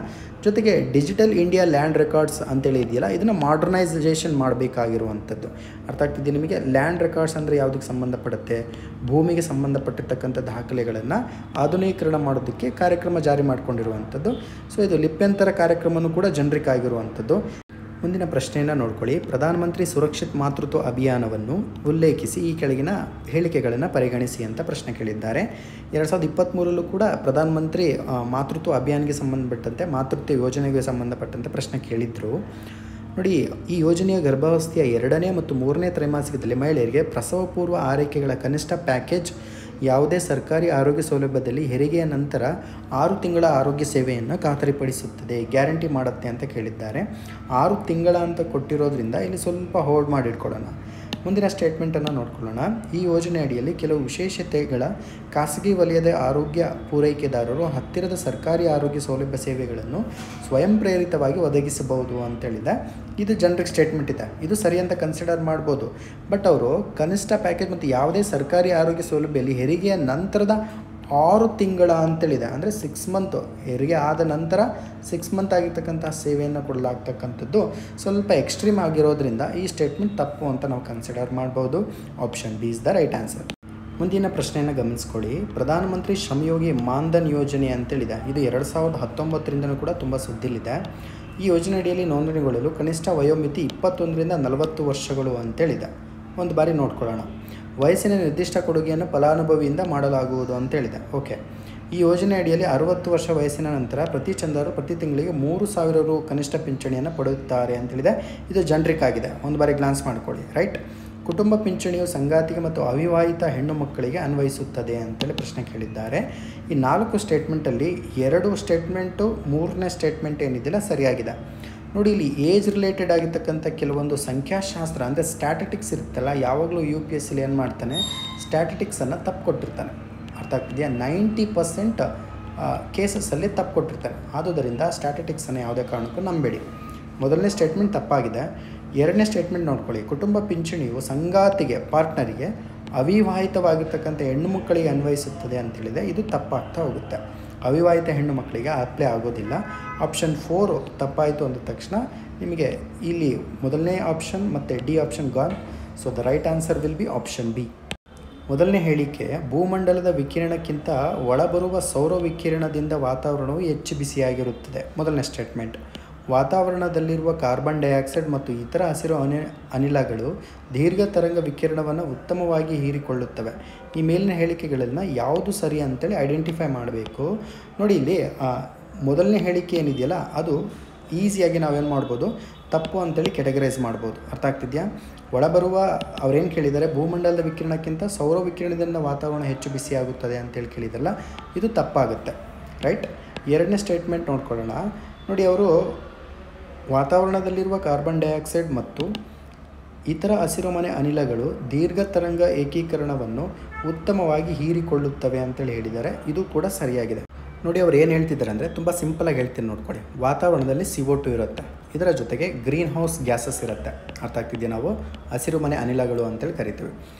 ಜೊತೆಗೆ ಡಿಜಿಟಲ್ ಇಂಡಿಯಾ ಲ್ಯಾಂಡ್ ರೆಕಾರ್ಡ್ಸ್ ಅಂತೇಳಿ ಇದೆಯಲ್ಲ, ಇದನ್ನು ಮಾಡರ್ನೈಸೇಷನ್ ಮಾಡಬೇಕಾಗಿರುವಂಥದ್ದು. ಅರ್ಥ ಆಗ್ತಿದೆ ನಿಮಗೆ? ಲ್ಯಾಂಡ್ ರೆಕಾರ್ಡ್ಸ್ ಅಂದರೆ ಯಾವುದಕ್ಕೆ ಸಂಬಂಧಪಡುತ್ತೆ? ಭೂಮಿಗೆ ಸಂಬಂಧಪಟ್ಟಿರ್ತಕ್ಕಂಥ ದಾಖಲೆಗಳನ್ನು ಆಧುನೀಕರಣ ಮಾಡೋದಕ್ಕೆ ಕಾರ್ಯಕ್ರಮ ಜಾರಿ ಮಾಡಿಕೊಂಡಿರುವಂಥದ್ದು. ಸೊ ಇದು ಲಿಪ್ಯಂತರ ಕಾರ್ಯಕ್ರಮವೂ ಕೂಡ ಜನರಿಕ್ ಆಗಿರುವಂಥದ್ದು. ಮುಂದಿನ ಪ್ರಶ್ನೆಯನ್ನು ನೋಡ್ಕೊಳ್ಳಿ. ಪ್ರಧಾನಮಂತ್ರಿ ಸುರಕ್ಷಿತ್ ಮಾತೃತ್ವ ಅಭಿಯಾನವನ್ನು ಉಲ್ಲೇಖಿಸಿ ಈ ಕೆಳಗಿನ ಹೇಳಿಕೆಗಳನ್ನು ಪರಿಗಣಿಸಿ ಅಂತ ಪ್ರಶ್ನೆ ಕೇಳಿದ್ದಾರೆ. 2023 ಕೂಡ ಪ್ರಧಾನಮಂತ್ರಿ ಮಾತೃತ್ವ ಅಭಿಯಾನಕ್ಕೆ ಸಂಬಂಧಪಟ್ಟಂತೆ, ಮಾತೃತ್ವ ಯೋಜನೆಗೆ ಸಂಬಂಧಪಟ್ಟಂತೆ ಪ್ರಶ್ನೆ ಕೇಳಿದ್ರು. ನೋಡಿ, ಈ ಯೋಜನೆಯ ಗರ್ಭಾವಸ್ಥೆಯ 2ನೇ ಮತ್ತು 3ನೇ ತ್ರೈಮಾಸಿಕದಲ್ಲಿ ಮಹಿಳೆಯರಿಗೆ ಪ್ರಸವ ಪೂರ್ವ ಆರೈಕೆಗಳ ಕನಿಷ್ಠ ಪ್ಯಾಕೇಜ್, ಯಾವುದೇ ಸರ್ಕಾರಿ ಆರೋಗ್ಯ ಸೌಲಭ್ಯದಲ್ಲಿ ಹೆರಿಗೆಯ ನಂತರ 6 ತಿಂಗಳ ಆರೋಗ್ಯ ಸೇವೆಯನ್ನು ಖಾತರಿಪಡಿಸುತ್ತದೆ, ಗ್ಯಾರಂಟಿ ಮಾಡುತ್ತೆ ಅಂತ ಕೇಳಿದ್ದಾರೆ. 6 ತಿಂಗಳ ಅಂತ ಕೊಟ್ಟಿರೋದ್ರಿಂದ ಇಲ್ಲಿ ಸ್ವಲ್ಪ ಹೋಲ್ಡ್ ಮಾಡಿಟ್ಕೊಳ್ಳೋಣ. ಮುಂದಿನ ಸ್ಟೇಟ್ಮೆಂಟನ್ನು ನೋಡ್ಕೊಳ್ಳೋಣ. ಈ ಯೋಜನೆ ಅಡಿಯಲ್ಲಿ ಕೆಲವು ವಿಶೇಷತೆಗಳ ಖಾಸಗಿ ವಲಯದ ಆರೋಗ್ಯ ಪೂರೈಕೆದಾರರು ಹತ್ತಿರದ ಸರ್ಕಾರಿ ಆರೋಗ್ಯ ಸೌಲಭ್ಯ ಸೇವೆಗಳನ್ನು ಸ್ವಯಂ ಪ್ರೇರಿತವಾಗಿ ಒದಗಿಸಬಹುದು ಅಂತೇಳಿದೆ. ಇದು ಜನರಿಕ್ ಸ್ಟೇಟ್ಮೆಂಟ್ ಇದೆ. ಇದು ಸರಿ ಅಂತ ಕನ್ಸಿಡರ್ ಮಾಡ್ಬೋದು. ಬಟ್ ಅವರು ಕನಿಷ್ಠ ಪ್ಯಾಕೇಜ್ ಮತ್ತು ಯಾವುದೇ ಸರ್ಕಾರಿ ಆರೋಗ್ಯ ಸೌಲಭ್ಯದಲ್ಲಿ ಹೆರಿಗೆಯ ನಂತರದ 6 ತಿಂಗಳ ಅಂತೇಳಿದೆ. ಅಂದರೆ 6 ಮಂತ್, ಹೆರಿಗೆ ಆದ ನಂತರ 6 ಮಂತ್ ಆಗಿರ್ತಕ್ಕಂಥ ಸೇವೆಯನ್ನು ಕೊಡಲಾಗ್ತಕ್ಕಂಥದ್ದು ಸ್ವಲ್ಪ ಎಕ್ಸ್ಟ್ರೀಮ್ ಆಗಿರೋದ್ರಿಂದ ಈ ಸ್ಟೇಟ್ಮೆಂಟ್ ತಪ್ಪು ಅಂತ ನಾವು ಕನ್ಸಿಡರ್ ಮಾಡ್ಬೋದು. Option B is the right answer. ಮುಂದಿನ ಪ್ರಶ್ನೆಯನ್ನು ಗಮನಿಸ್ಕೊಳ್ಳಿ. ಪ್ರಧಾನಮಂತ್ರಿ ಶ್ರಮಯೋಗಿ ಮಾನ್ಧನ್ ಯೋಜನೆ ಅಂತೇಳಿದೆ. ಇದು 2019ರಿಂದಲೂ ಕೂಡ ತುಂಬ ಸುದ್ದಿಲಿದೆ. ಈ ಯೋಜನೆ ಅಡಿಯಲ್ಲಿ ನೋಂದಣಿಗೊಳ್ಳಲು ಕನಿಷ್ಠ ವಯೋಮಿತಿ 21ರಿಂದ 40 ವರ್ಷಗಳು ಅಂತೇಳಿದೆ. ಒಂದು ಬಾರಿ ನೋಡ್ಕೊಳ್ಳೋಣ. ವಯಸ್ಸಿನ ನಿರ್ದಿಷ್ಟ ಕೊಡುಗೆಯನ್ನು ಫಲಾನುಭವಿಯಿಂದ ಮಾಡಲಾಗುವುದು ಅಂತೇಳಿದೆ. ಓಕೆ, ಈ ಯೋಜನೆ ಅಡಿಯಲ್ಲಿ 60 ವರ್ಷ ವಯಸ್ಸಿನ ನಂತರ ಪ್ರತಿ ಚಂದಾರು ಪ್ರತಿ ತಿಂಗಳಿಗೆ 3,000 ರು ಕನಿಷ್ಠ ಪಿಂಚಣಿಯನ್ನು ಪಡೆಯುತ್ತಾರೆ ಅಂತೇಳಿದೆ. ಇದು ಜನರಿಕ್ ಆಗಿದೆ. ಒಂದು ಬಾರಿ ಗ್ಲಾನ್ಸ್ ಮಾಡ್ಕೊಳ್ಳಿ. ರೈಟ್, ಕುಟುಂಬ ಪಿಂಚಣಿಯು ಸಂಗಾತಿಗೆ ಮತ್ತು ಅವಿವಾಹಿತ ಹೆಣ್ಣು ಮಕ್ಕಳಿಗೆ ಅನ್ವಯಿಸುತ್ತದೆ ಅಂತೇಳಿ ಪ್ರಶ್ನೆ ಕೇಳಿದ್ದಾರೆ. ಈ 4 ಸ್ಟೇಟ್ಮೆಂಟಲ್ಲಿ 2 ಸ್ಟೇಟ್ಮೆಂಟು, 3ನೇ ಸ್ಟೇಟ್ಮೆಂಟ್ ಏನಿದೆಯಲ್ಲ ಸರಿಯಾಗಿದೆ. ನೋಡಿ, ಇಲ್ಲಿ ಏಜ್ ರಿಲೇಟೆಡ್ ಆಗಿರ್ತಕ್ಕಂಥ ಕೆಲವೊಂದು ಸಂಖ್ಯಾಶಾಸ್ತ್ರ ಅಂದರೆ ಸ್ಟ್ಯಾಟಿಟಿಕ್ಸ್ ಇರುತ್ತಲ್ಲ, ಯಾವಾಗಲೂ UPSC ಏನು ಮಾಡ್ತಾನೆ, ಸ್ಟ್ಯಾಟಿಟಿಕ್ಸನ್ನು ತಪ್ಪು ಕೊಟ್ಟಿರ್ತಾನೆ. ಅರ್ಥ ಆಗ್ತಿದೆಯಾ? 90% ಕೇಸಸ್ಸಲ್ಲಿ ತಪ್ಪು ಕೊಟ್ಟಿರ್ತಾನೆ. ಆದುದರಿಂದ ಸ್ಟ್ಯಾಟಿಟಿಕ್ಸನ್ನು ಯಾವುದೇ ಕಾರಣಕ್ಕೂ ನಂಬೇಡಿ. ಮೊದಲನೇ ಸ್ಟೇಟ್ಮೆಂಟ್ ತಪ್ಪಾಗಿದೆ. 2ನೇ ಸ್ಟೇಟ್ಮೆಂಟ್ ನೋಡ್ಕೊಳ್ಳಿ. ಕುಟುಂಬ ಪಿಂಚಣಿಯು ಸಂಗಾತಿಗೆ, ಪಾರ್ಟ್ನರಿಗೆ ಅವಿವಾಹಿತವಾಗಿರ್ತಕ್ಕಂಥ ಹೆಣ್ಣು ಮಕ್ಕಳಿಗೆ ಅನ್ವಯಿಸುತ್ತದೆ ಅಂತೇಳಿದೆ. ಇದು ತಪ್ಪಾಗ್ತಾ ಹೋಗುತ್ತೆ. ಅವಿವಾಹಿತ ಹೆಣ್ಣು ಮಕ್ಕಳಿಗೆ ಅಪ್ಲೈ ಆಗೋದಿಲ್ಲ. ಆಪ್ಷನ್ 4 ತಪ್ಪಾಯಿತು ಅಂದ ತಕ್ಷಣ ನಿಮಗೆ ಇಲ್ಲಿ ಮೊದಲನೇ ಆಪ್ಷನ್ ಮತ್ತು D option gone. So the right answer will be option B. ಮೊದಲನೇ ಹೇಳಿಕೆ, ಭೂಮಂಡಲದ ವಿಕಿರಣಕ್ಕಿಂತ ಒಳಬರುವ ಸೌರ ವಿಕಿರಣದಿಂದ ವಾತಾವರಣವು ಹೆಚ್ಚು ಬಿಸಿಯಾಗಿರುತ್ತದೆ. ಮೊದಲನೇ ಸ್ಟೇಟ್ಮೆಂಟ್. ವಾತಾವರಣದಲ್ಲಿರುವ ಕಾರ್ಬನ್ ಡೈಆಕ್ಸೈಡ್ ಮತ್ತು ಇತರ ಹಸಿರು ಅನಿಲಗಳು ದೀರ್ಘ ತರಂಗ ವಿಕಿರಣವನ್ನು ಉತ್ತಮವಾಗಿ ಹೀರಿಕೊಳ್ಳುತ್ತವೆ. ಈ ಮೇಲಿನ ಹೇಳಿಕೆಗಳನ್ನು ಯಾವುದು ಸರಿ ಅಂತೇಳಿ ಐಡೆಂಟಿಫೈ ಮಾಡಬೇಕು. ನೋಡಿ, ಇಲ್ಲಿ ಮೊದಲನೇ ಹೇಳಿಕೆ ಏನಿದೆಯಲ್ಲ ಅದು ಈಸಿಯಾಗಿ ನಾವೇನು ಮಾಡ್ಬೋದು, ತಪ್ಪು ಅಂತೇಳಿ ಕೆಟಗರೈಸ್ ಮಾಡ್ಬೋದು. ಅರ್ಥ ಆಗ್ತಿದೆಯಾ? ಒಳಬರುವ ಅವ್ರೇನು ಕೇಳಿದ್ದಾರೆ, ಭೂಮಂಡಲದ ವಿಕಿರಣಕ್ಕಿಂತ ಸೌರ ವಿಕಿರಣದಿಂದ ವಾತಾವರಣ ಹೆಚ್ಚು ಬಿಸಿಯಾಗುತ್ತದೆ ಅಂತೇಳಿ ಕೇಳಿದಲ್ಲ, ಇದು ತಪ್ಪಾಗುತ್ತೆ. ರೈಟ್, 2ನೇ ಸ್ಟೇಟ್ಮೆಂಟ್ ನೋಡ್ಕೊಳ್ಳೋಣ. ನೋಡಿ, ಅವರು ವಾತಾವರಣದಲ್ಲಿರುವ ಕಾರ್ಬನ್ ಡೈಆಕ್ಸೈಡ್ ಮತ್ತು ಇತರ ಹಸಿರುಮನೆ ಅನಿಲಗಳು ದೀರ್ಘ ತರಂಗ ಏಕೀಕರಣವನ್ನು ಉತ್ತಮವಾಗಿ ಹೀರಿಕೊಳ್ಳುತ್ತವೆ ಅಂತೇಳಿ ಹೇಳಿದ್ದಾರೆ. ಇದು ಕೂಡ ಸರಿಯಾಗಿದೆ. ನೋಡಿ, ಅವ್ರು ಏನು ಹೇಳ್ತಿದ್ದಾರೆ ಅಂದರೆ ತುಂಬ ಸಿಂಪಲಾಗಿ ಹೇಳ್ತೀನಿ ನೋಡ್ಕೊಳ್ಳಿ. ವಾತಾವರಣದಲ್ಲಿ CO2 ಇರುತ್ತೆ, ಇದರ ಜೊತೆಗೆ ಗ್ರೀನ್ ಹೌಸ್ ಗ್ಯಾಸಸ್ ಇರುತ್ತೆ. ಅರ್ಥ ಆಗ್ತಿದೆಯಾ? ನಾವು ಹಸಿರುಮನೆ ಅನಿಲಗಳು ಅಂತೇಳಿ ಕರಿತೀವಿ.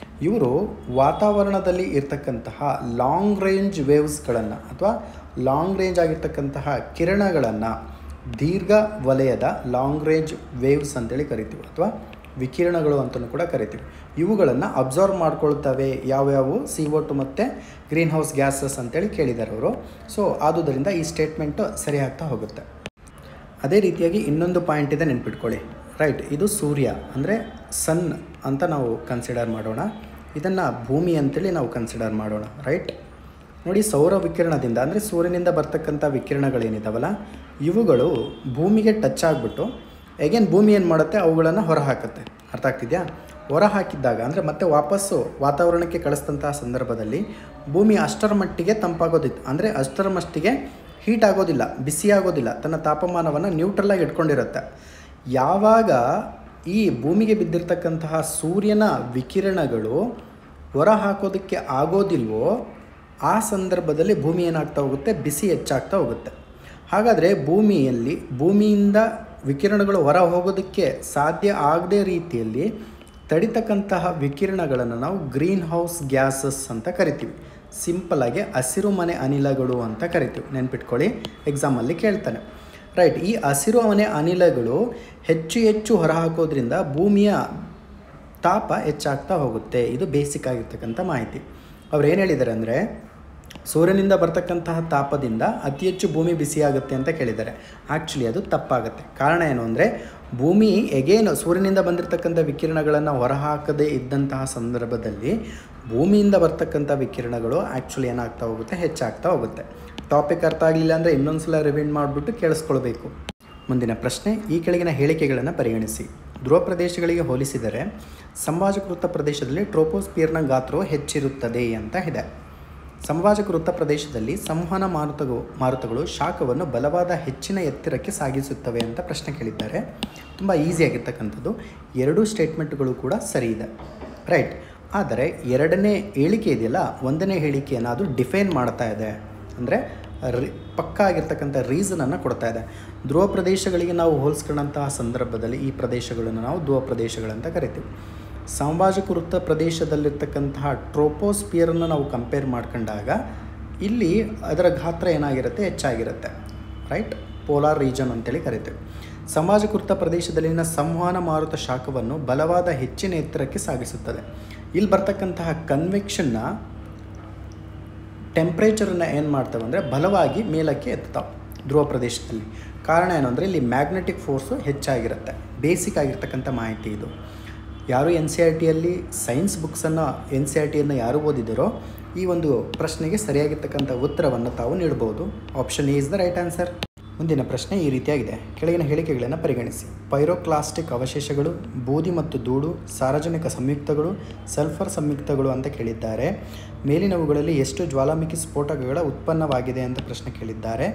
ಇವರು ವಾತಾವರಣದಲ್ಲಿ ಇರ್ತಕ್ಕಂತಹ ಲಾಂಗ್ ರೇಂಜ್ ವೇವ್ಸ್ಗಳನ್ನು ಅಥವಾ ಲಾಂಗ್ ರೇಂಜ್ ಆಗಿರ್ತಕ್ಕಂತಹ ಕಿರಣಗಳನ್ನು ದೀರ್ಘ ವಲಯದ ಲಾಂಗ್ ರೇಂಜ್ ವೇವ್ಸ್ ಅಂತೇಳಿ ಕರಿತೀವಿ, ಅಥವಾ ವಿಕಿರಣಗಳು ಅಂತಲೂ ಕೂಡ ಕರಿತೀವಿ. ಇವುಗಳನ್ನು ಅಬ್ಸರ್ವ್ ಮಾಡ್ಕೊಳ್ತವೆ. ಯಾವ್ಯಾವು? CO2 ಮತ್ತು ಗ್ರೀನ್ ಹೌಸ್ ಗ್ಯಾಸಸ್ ಅಂತೇಳಿ ಕೇಳಿದ್ದಾರೆ ಅವರು. ಸೊ ಆದುದರಿಂದ ಈ ಸ್ಟೇಟ್ಮೆಂಟು ಸರಿ ಆಗ್ತಾ ಹೋಗುತ್ತೆ. ಅದೇ ರೀತಿಯಾಗಿ ಇನ್ನೊಂದು ಪಾಯಿಂಟ್ ಇದೆ, ನೆನ್ಪಿಟ್ಕೊಳ್ಳಿ. ರೈಟ್, ಇದು ಸೂರ್ಯ ಅಂದರೆ ಸನ್ ಅಂತ ನಾವು ಕನ್ಸಿಡರ್ ಮಾಡೋಣ. ಇದನ್ನು ಭೂಮಿ ಅಂತೇಳಿ ನಾವು ಕನ್ಸಿಡರ್ ಮಾಡೋಣ. ರೈಟ್, ನೋಡಿ, ಸೌರ ವಿಕಿರಣದಿಂದ ಅಂದರೆ ಸೂರ್ಯನಿಂದ ಬರ್ತಕ್ಕಂಥ ವಿಕಿರಣಗಳೇನಿದ್ದಾವಲ್ಲ, ಇವುಗಳು ಭೂಮಿಗೆ ಟಚ್ ಆಗಿಬಿಟ್ಟು ಎಗೇನ್ ಭೂಮಿ ಏನು ಮಾಡುತ್ತೆ, ಅವುಗಳನ್ನು ಹೊರ ಹಾಕುತ್ತೆ. ಅರ್ಥ ಆಗ್ತಿದೆಯಾ? ಹೊರ ಹಾಕಿದ್ದಾಗ ಅಂದರೆ ಮತ್ತೆ ವಾಪಸ್ಸು ವಾತಾವರಣಕ್ಕೆ ಕಳಿಸಿದಂತಹ ಸಂದರ್ಭದಲ್ಲಿ ಭೂಮಿ ಅಷ್ಟರ ಮಟ್ಟಿಗೆ ತಂಪಾಗೋದಿತ್ತು, ಅಂದರೆ ಅಷ್ಟರ ಮಟ್ಟಿಗೆ ಹೀಟ್ ಆಗೋದಿಲ್ಲ, ಬಿಸಿ ಆಗೋದಿಲ್ಲ, ತನ್ನ ತಾಪಮಾನವನ್ನು ನ್ಯೂಟ್ರಲಾಗಿ ಇಟ್ಕೊಂಡಿರುತ್ತೆ. ಯಾವಾಗ ಈ ಭೂಮಿಗೆ ಬಿದ್ದಿರ್ತಕ್ಕಂತಹ ಸೂರ್ಯನ ವಿಕಿರಣಗಳು ಹೊರ ಹಾಕೋದಕ್ಕೆ ಆಗೋದಿಲ್ವೋ ಆ ಸಂದರ್ಭದಲ್ಲಿ ಭೂಮಿ ಏನಾಗ್ತಾ ಹೋಗುತ್ತೆ, ಬಿಸಿ ಹೆಚ್ಚಾಗ್ತಾ ಹೋಗುತ್ತೆ. ಹಾಗಾದರೆ ಭೂಮಿಯಿಂದ ವಿಕಿರಣಗಳು ಹೊರ ಹೋಗೋದಕ್ಕೆ ಸಾಧ್ಯ ಆಗದೇ ರೀತಿಯಲ್ಲಿ ತಡಿತಕ್ಕಂತಹ ವಿಕಿರಣಗಳನ್ನು ನಾವು ಗ್ರೀನ್ ಹೌಸ್ ಗ್ಯಾಸಸ್ ಅಂತ ಕರಿತೀವಿ. ಸಿಂಪಲಾಗಿ ಹಸಿರು ಮನೆ ಅನಿಲಗಳು ಅಂತ ಕರಿತೀವಿ. ನೆನ್ಪಿಟ್ಕೊಳ್ಳಿ, ಎಕ್ಸಾಮಲ್ಲಿ ಕೇಳ್ತಾನೆ. ರೈಟ್, ಈ ಹಸಿರು ಮನೆ ಅನಿಲಗಳು ಹೆಚ್ಚು ಹೊರಹಾಕೋದ್ರಿಂದ ಭೂಮಿಯ ತಾಪ ಹೆಚ್ಚಾಗ್ತಾ ಹೋಗುತ್ತೆ. ಇದು ಬೇಸಿಕ್ ಆಗಿರ್ತಕ್ಕಂಥ ಮಾಹಿತಿ. ಅವ್ರು ಏನು ಹೇಳಿದ್ದಾರೆ ಅಂದರೆ, ಸೂರ್ಯನಿಂದ ಬರ್ತಕ್ಕಂತಹ ತಾಪದಿಂದ ಅತಿ ಹೆಚ್ಚು ಭೂಮಿ ಬಿಸಿಯಾಗುತ್ತೆ ಅಂತ ಕೇಳಿದ್ದಾರೆ. ಆ್ಯಕ್ಚುಲಿ ಅದು ತಪ್ಪಾಗುತ್ತೆ. ಕಾರಣ ಏನು ಅಂದರೆ, ಭೂಮಿ ಸೂರ್ಯನಿಂದ ಬಂದಿರತಕ್ಕಂಥ ವಿಕಿರಣಗಳನ್ನು ಹೊರಹಾಕದೇ ಇದ್ದಂತಹ ಸಂದರ್ಭದಲ್ಲಿ ಭೂಮಿಯಿಂದ ಬರ್ತಕ್ಕಂಥ ವಿಕಿರಣಗಳು ಆ್ಯಕ್ಚುಲಿ ಏನಾಗ್ತಾ ಹೋಗುತ್ತೆ, ಹೆಚ್ಚಾಗ್ತಾ ಹೋಗುತ್ತೆ. ಟಾಪಿಕ್ ಅರ್ಥ ಆಗಲಿಲ್ಲ ಅಂದರೆ ಇನ್ನೊಂದು ಸಲ ರಿವೈಂಡ್ ಮಾಡಿಬಿಟ್ಟು ಕೇಳಿಸ್ಕೊಳ್ಬೇಕು. ಮುಂದಿನ ಪ್ರಶ್ನೆ, ಈ ಕೆಳಗಿನ ಹೇಳಿಕೆಗಳನ್ನು ಪರಿಗಣಿಸಿ. ಧ್ರುವ ಪ್ರದೇಶಗಳಿಗೆ ಹೋಲಿಸಿದರೆ ಸಂಭಾಜಕೃತ ಪ್ರದೇಶದಲ್ಲಿ ಟ್ರೋಪೋಸ್ಪಿಯರ್ನ ಗಾತ್ರವು ಹೆಚ್ಚಿರುತ್ತದೆ ಅಂತ ಇದೆ. ಸಮಭಾಜಕ ವೃತ್ತ ಪ್ರದೇಶದಲ್ಲಿ ಸಂವಹನ ಮಾರುತಗಳು ಶಾಖವನ್ನು ಬಲವಾದ ಹೆಚ್ಚಿನ ಎತ್ತರಕ್ಕೆ ಸಾಗಿಸುತ್ತವೆ ಅಂತ ಪ್ರಶ್ನೆ ಕೇಳಿದ್ದಾರೆ. ತುಂಬ ಈಸಿಯಾಗಿರ್ತಕ್ಕಂಥದ್ದು. ಎರಡೂ ಸ್ಟೇಟ್ಮೆಂಟ್ಗಳು ಕೂಡ ಸರಿ ಇದೆ, ರೈಟ್. ಆದರೆ ಎರಡನೇ ಹೇಳಿಕೆ ಇದೆಯಲ್ಲ, ಒಂದನೇ ಹೇಳಿಕೆಯನ್ನು ಅದು ಡಿಫೈನ್ ಮಾಡ್ತಾ ಇದೆ, ಅಂದರೆ ಪಕ್ಕಾ ಆಗಿರ್ತಕ್ಕಂಥ ರೀಸನನ್ನು ಕೊಡ್ತಾ ಇದೆ. ಧ್ರುವ ಪ್ರದೇಶಗಳಿಗೆ ನಾವು ಹೋಲಿಸ್ಕೊಂಡಂತಹ ಸಂದರ್ಭದಲ್ಲಿ ಈ ಪ್ರದೇಶಗಳನ್ನು ನಾವು ಧ್ರುವ ಪ್ರದೇಶಗಳಂತ ಕರಿತೀವಿ. ಸಮಭಾಜಕ ವೃತ್ತ ಪ್ರದೇಶದಲ್ಲಿರ್ತಕ್ಕಂತಹ ಟ್ರೋಪೋಸ್ಪಿಯರನ್ನು ನಾವು ಕಂಪೇರ್ ಮಾಡ್ಕೊಂಡಾಗ ಇಲ್ಲಿ ಅದರ ಗಾತ್ರ ಏನಾಗಿರುತ್ತೆ, ಹೆಚ್ಚಾಗಿರುತ್ತೆ, ರೈಟ್. ಪೋಲಾರ್ ರೀಜನ್ ಅಂತೇಳಿ ಕರಿತೀವಿ. ಸಮಭಾಜಕ ವೃತ್ತ ಪ್ರದೇಶದಲ್ಲಿನ ಸಂವಹನ ಮಾರುತ ಶಾಖವನ್ನು ಬಲವಾದ ಹೆಚ್ಚಿನ ಎತ್ತರಕ್ಕೆ ಸಾಗಿಸುತ್ತದೆ. ಇಲ್ಲಿ ಬರ್ತಕ್ಕಂತಹ ಕನ್ವೆಕ್ಷನ್ನ ಟೆಂಪ್ರೇಚರನ್ನು ಏನು ಮಾಡ್ತವೆ ಅಂದರೆ ಬಲವಾಗಿ ಮೇಲಕ್ಕೆ ಎತ್ತುತ್ತಾವೆ ಧ್ರುವ ಪ್ರದೇಶದಲ್ಲಿ. ಕಾರಣ ಏನು ಅಂದರೆ ಇಲ್ಲಿ ಮ್ಯಾಗ್ನೆಟಿಕ್ ಫೋರ್ಸು ಹೆಚ್ಚಾಗಿರುತ್ತೆ. ಬೇಸಿಕ್ ಆಗಿರ್ತಕ್ಕಂಥ ಮಾಹಿತಿ ಇದು. ಯಾರು NCERTಯಲ್ಲಿ ಸೈನ್ಸ್ ಬುಕ್ಸನ್ನು NCERTಯನ್ನು ಯಾರು ಓದಿದಿರೋ ಈ ಒಂದು ಪ್ರಶ್ನೆಗೆ ಸರಿಯಾಗಿರ್ತಕ್ಕಂಥ ಉತ್ತರವನ್ನು ತಾವು ನೀಡಬಹುದು. Option A is the right answer. ಮುಂದಿನ ಪ್ರಶ್ನೆ ಈ ರೀತಿಯಾಗಿದೆ. ಕೆಳಗಿನ ಹೇಳಿಕೆಗಳನ್ನು ಪರಿಗಣಿಸಿ. ಪೈರೋಕ್ಲಾಸ್ಟಿಕ್ ಅವಶೇಷಗಳು, ಬೂದಿ ಮತ್ತು ಧೂಳು, ಸಾರಜನಕ ಸಂಯುಕ್ತಗಳು, ಸಲ್ಫರ್ ಸಂಯುಕ್ತಗಳು ಅಂತ ಕೇಳಿದ್ದಾರೆ. ಮೇಲಿನವುಗಳಲ್ಲಿ ಎಷ್ಟು ಜ್ವಾಲಾಮುಖಿ ಸ್ಫೋಟಕಗಳ ಉತ್ಪನ್ನವಾಗಿದೆ ಅಂತ ಪ್ರಶ್ನೆ ಕೇಳಿದ್ದಾರೆ.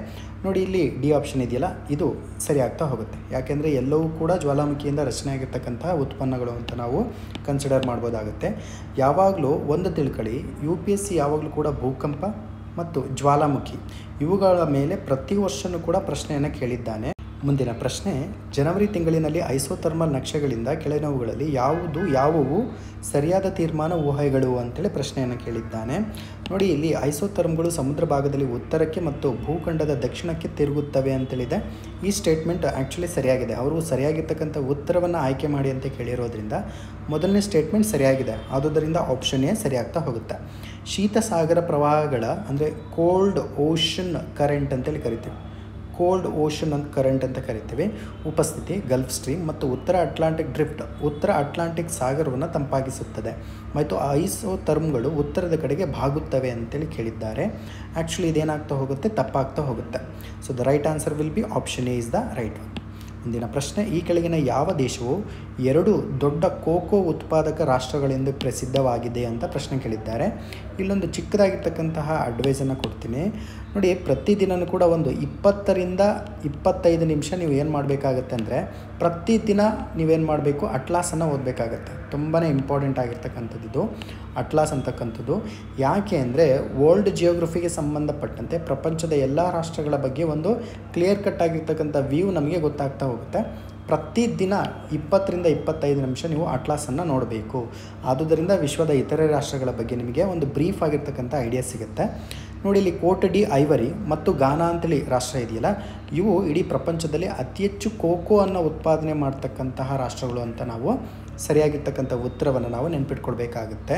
ನೋಡಿ, ಇಲ್ಲಿ ಡಿ ಆಪ್ಷನ್ ಇದೆಯಲ್ಲ, ಇದು ಸರಿ ಆಗ್ತಾ ಹೋಗುತ್ತೆ. ಯಾಕೆಂದರೆ ಎಲ್ಲವೂ ಕೂಡ ಜ್ವಾಲಾಮುಖಿಯಿಂದ ರಚನೆ ಆಗಿರ್ತಕ್ಕಂತಹ ಉತ್ಪನ್ನಗಳು ಅಂತ ನಾವು ಕನ್ಸಿಡರ್ ಮಾಡ್ಬೋದಾಗುತ್ತೆ. ಯಾವಾಗಲೂ ಒಂದು ತಿಳ್ಕೊಳ್ಳಿ, UPSC ಯಾವಾಗಲೂ ಕೂಡ ಭೂಕಂಪ ಮತ್ತು ಜ್ವಾಲಾಮುಖಿ ಇವುಗಳ ಮೇಲೆ ಪ್ರತಿ ವರ್ಷವೂ ಕೂಡ ಪ್ರಶ್ನೆಯನ್ನು ಕೇಳಿದ್ದಾನೆ. ಮುಂದಿನ ಪ್ರಶ್ನೆ, ಜನವರಿ ತಿಂಗಳಿನಲ್ಲಿ ಐಸೋಥರ್ಮಲ್ ನಕ್ಷೆಗಳಿಂದ ಕೆಳಗಿನವುಗಳಲ್ಲಿ ಯಾವುವು ಸರಿಯಾದ ತೀರ್ಮಾನ ಊಹೆಗಳು ಅಂತೇಳಿ ಪ್ರಶ್ನೆಯನ್ನು ಕೇಳಿದ್ದಾನೆ. ನೋಡಿ, ಇಲ್ಲಿ ಐಸೋಥರ್ಮ್ಗಳು ಸಮುದ್ರ ಭಾಗದಲ್ಲಿ ಉತ್ತರಕ್ಕೆ ಮತ್ತು ಭೂಖಂಡದ ದಕ್ಷಿಣಕ್ಕೆ ತಿರುಗುತ್ತವೆ ಅಂತೇಳಿದೆ. ಈ ಸ್ಟೇಟ್ಮೆಂಟ್ ಆ್ಯಕ್ಚುಲಿ ಸರಿಯಾಗಿದೆ. ಅವರು ಸರಿಯಾಗಿರ್ತಕ್ಕಂಥ ಉತ್ತರವನ್ನು ಆಯ್ಕೆ ಮಾಡಿ ಅಂತ ಕೇಳಿರೋದ್ರಿಂದ ಮೊದಲನೇ ಸ್ಟೇಟ್ಮೆಂಟ್ ಸರಿಯಾಗಿದೆ. ಆದುದರಿಂದ ಆಪ್ಷನ್ ಎ ಸರಿಯಾಗ್ತಾ ಹೋಗುತ್ತೆ. ಶೀತ ಸಾಗರ ಪ್ರವಾಹಗಳ ಅಂದರೆ ಕೋಲ್ಡ್ ಓಷನ್ ಕರೆಂಟ್ ಅಂತೇಳಿ ಕರಿತೀವಿ. ಕೋಲ್ಡ್ ಓಷನ್ ಅಂತ ಕರೆಂಟ್ ಅಂತ ಕರಿತೀವಿ. ಉಪಸ್ಥಿತಿ ಗಲ್ಫ್ ಸ್ಟ್ರೀಮ್ ಮತ್ತು ಉತ್ತರ ಅಟ್ಲಾಂಟಿಕ್ ಡ್ರಿಫ್ಟ್ ಉತ್ತರ ಅಟ್ಲಾಂಟಿಕ್ ಸಾಗರವನ್ನು ತಂಪಾಗಿಸುತ್ತದೆ ಮತ್ತು ಐಸೋಥರ್ಮ್ಗಳು ಉತ್ತರದ ಕಡೆಗೆ ಬಾಗುತ್ತವೆ ಅಂತೇಳಿ ಕೇಳಿದ್ದಾರೆ. ಆ್ಯಕ್ಚುಲಿ ಇದೇನಾಗ್ತಾ ಹೋಗುತ್ತೆ, ತಪ್ಪಾಗ್ತಾ ಹೋಗುತ್ತೆ. So the right answer will be option A is the right one. ಮುಂದಿನ ಪ್ರಶ್ನೆ, ಈ ಕೆಳಗಿನ ಯಾವ ದೇಶವು 2 ದೊಡ್ಡ ಕೋಕೋ ಉತ್ಪಾದಕ ರಾಷ್ಟ್ರಗಳೆಂದು ಪ್ರಸಿದ್ಧವಾಗಿದೆ ಅಂತ ಪ್ರಶ್ನೆ ಕೇಳಿದ್ದಾರೆ. ಇಲ್ಲೊಂದು ಚಿಕ್ಕದಾಗಿರ್ತಕ್ಕಂತಹ ಅಡ್ವೈಸನ್ನು ಕೊಡ್ತೀನಿ. ನೋಡಿ, ಪ್ರತಿದಿನವೂ ಕೂಡ ಒಂದು 20 ರಿಂದ 25 ನಿಮಿಷ ನೀವು ಏನು ಮಾಡಬೇಕಾಗತ್ತೆ ಅಂದರೆ ಪ್ರತಿದಿನ ನೀವೇನು ಮಾಡಬೇಕು, ಅಟ್ಲಾಸನ್ನು ಓದಬೇಕಾಗತ್ತೆ. ತುಂಬಾ ಇಂಪಾರ್ಟೆಂಟ್ ಆಗಿರ್ತಕ್ಕಂಥದ್ದು ಅಟ್ಲಾಸ್ ಅಂತಕ್ಕಂಥದ್ದು. ಯಾಕೆ ಅಂದರೆ ವರ್ಲ್ಡ್ ಜಿಯೋಗ್ರಫಿಗೆ ಸಂಬಂಧಪಟ್ಟಂತೆ ಪ್ರಪಂಚದ ಎಲ್ಲ ರಾಷ್ಟ್ರಗಳ ಬಗ್ಗೆ ಒಂದು ಕ್ಲಿಯರ್ ಕಟ್ ಆಗಿರ್ತಕ್ಕಂಥ ವ್ಯೂ ನಮಗೆ ಗೊತ್ತಾಗ್ತಾ ಹೋಗುತ್ತೆ. ಪ್ರತಿದಿನ 20 ರಿಂದ 25 ನಿಮಿಷ ನೀವು ಅಟ್ಲಾಸನ್ನು ನೋಡಬೇಕು. ಆದುದರಿಂದ ವಿಶ್ವದ ಇತರೆ ರಾಷ್ಟ್ರಗಳ ಬಗ್ಗೆ ನಿಮಗೆ ಒಂದು ಬ್ರೀಫ್ ಆಗಿರ್ತಕ್ಕಂಥ ಐಡಿಯಾ ಸಿಗುತ್ತೆ. ನೋಡಿ, ಇಲ್ಲಿ ಕೋಟ್ ಡಿ ಐವರಿ ಮತ್ತು ಗಾನಾ ಅಂತೇಳಿ ರಾಷ್ಟ್ರ ಇದೆಯಲ್ಲ, ಇವು ಇಡೀ ಪ್ರಪಂಚದಲ್ಲಿ ಅತಿ ಹೆಚ್ಚು ಕೋಕೋ ಅನ್ನು ಉತ್ಪಾದನೆ ಮಾಡ್ತಕ್ಕಂತಹ ರಾಷ್ಟ್ರಗಳು ಅಂತ ನಾವು ಸರಿಯಾಗಿರ್ತಕ್ಕಂಥ ಉತ್ತರವನ್ನು ನಾವು ನೆನ್ಪಿಟ್ಕೊಳ್ಬೇಕಾಗುತ್ತೆ.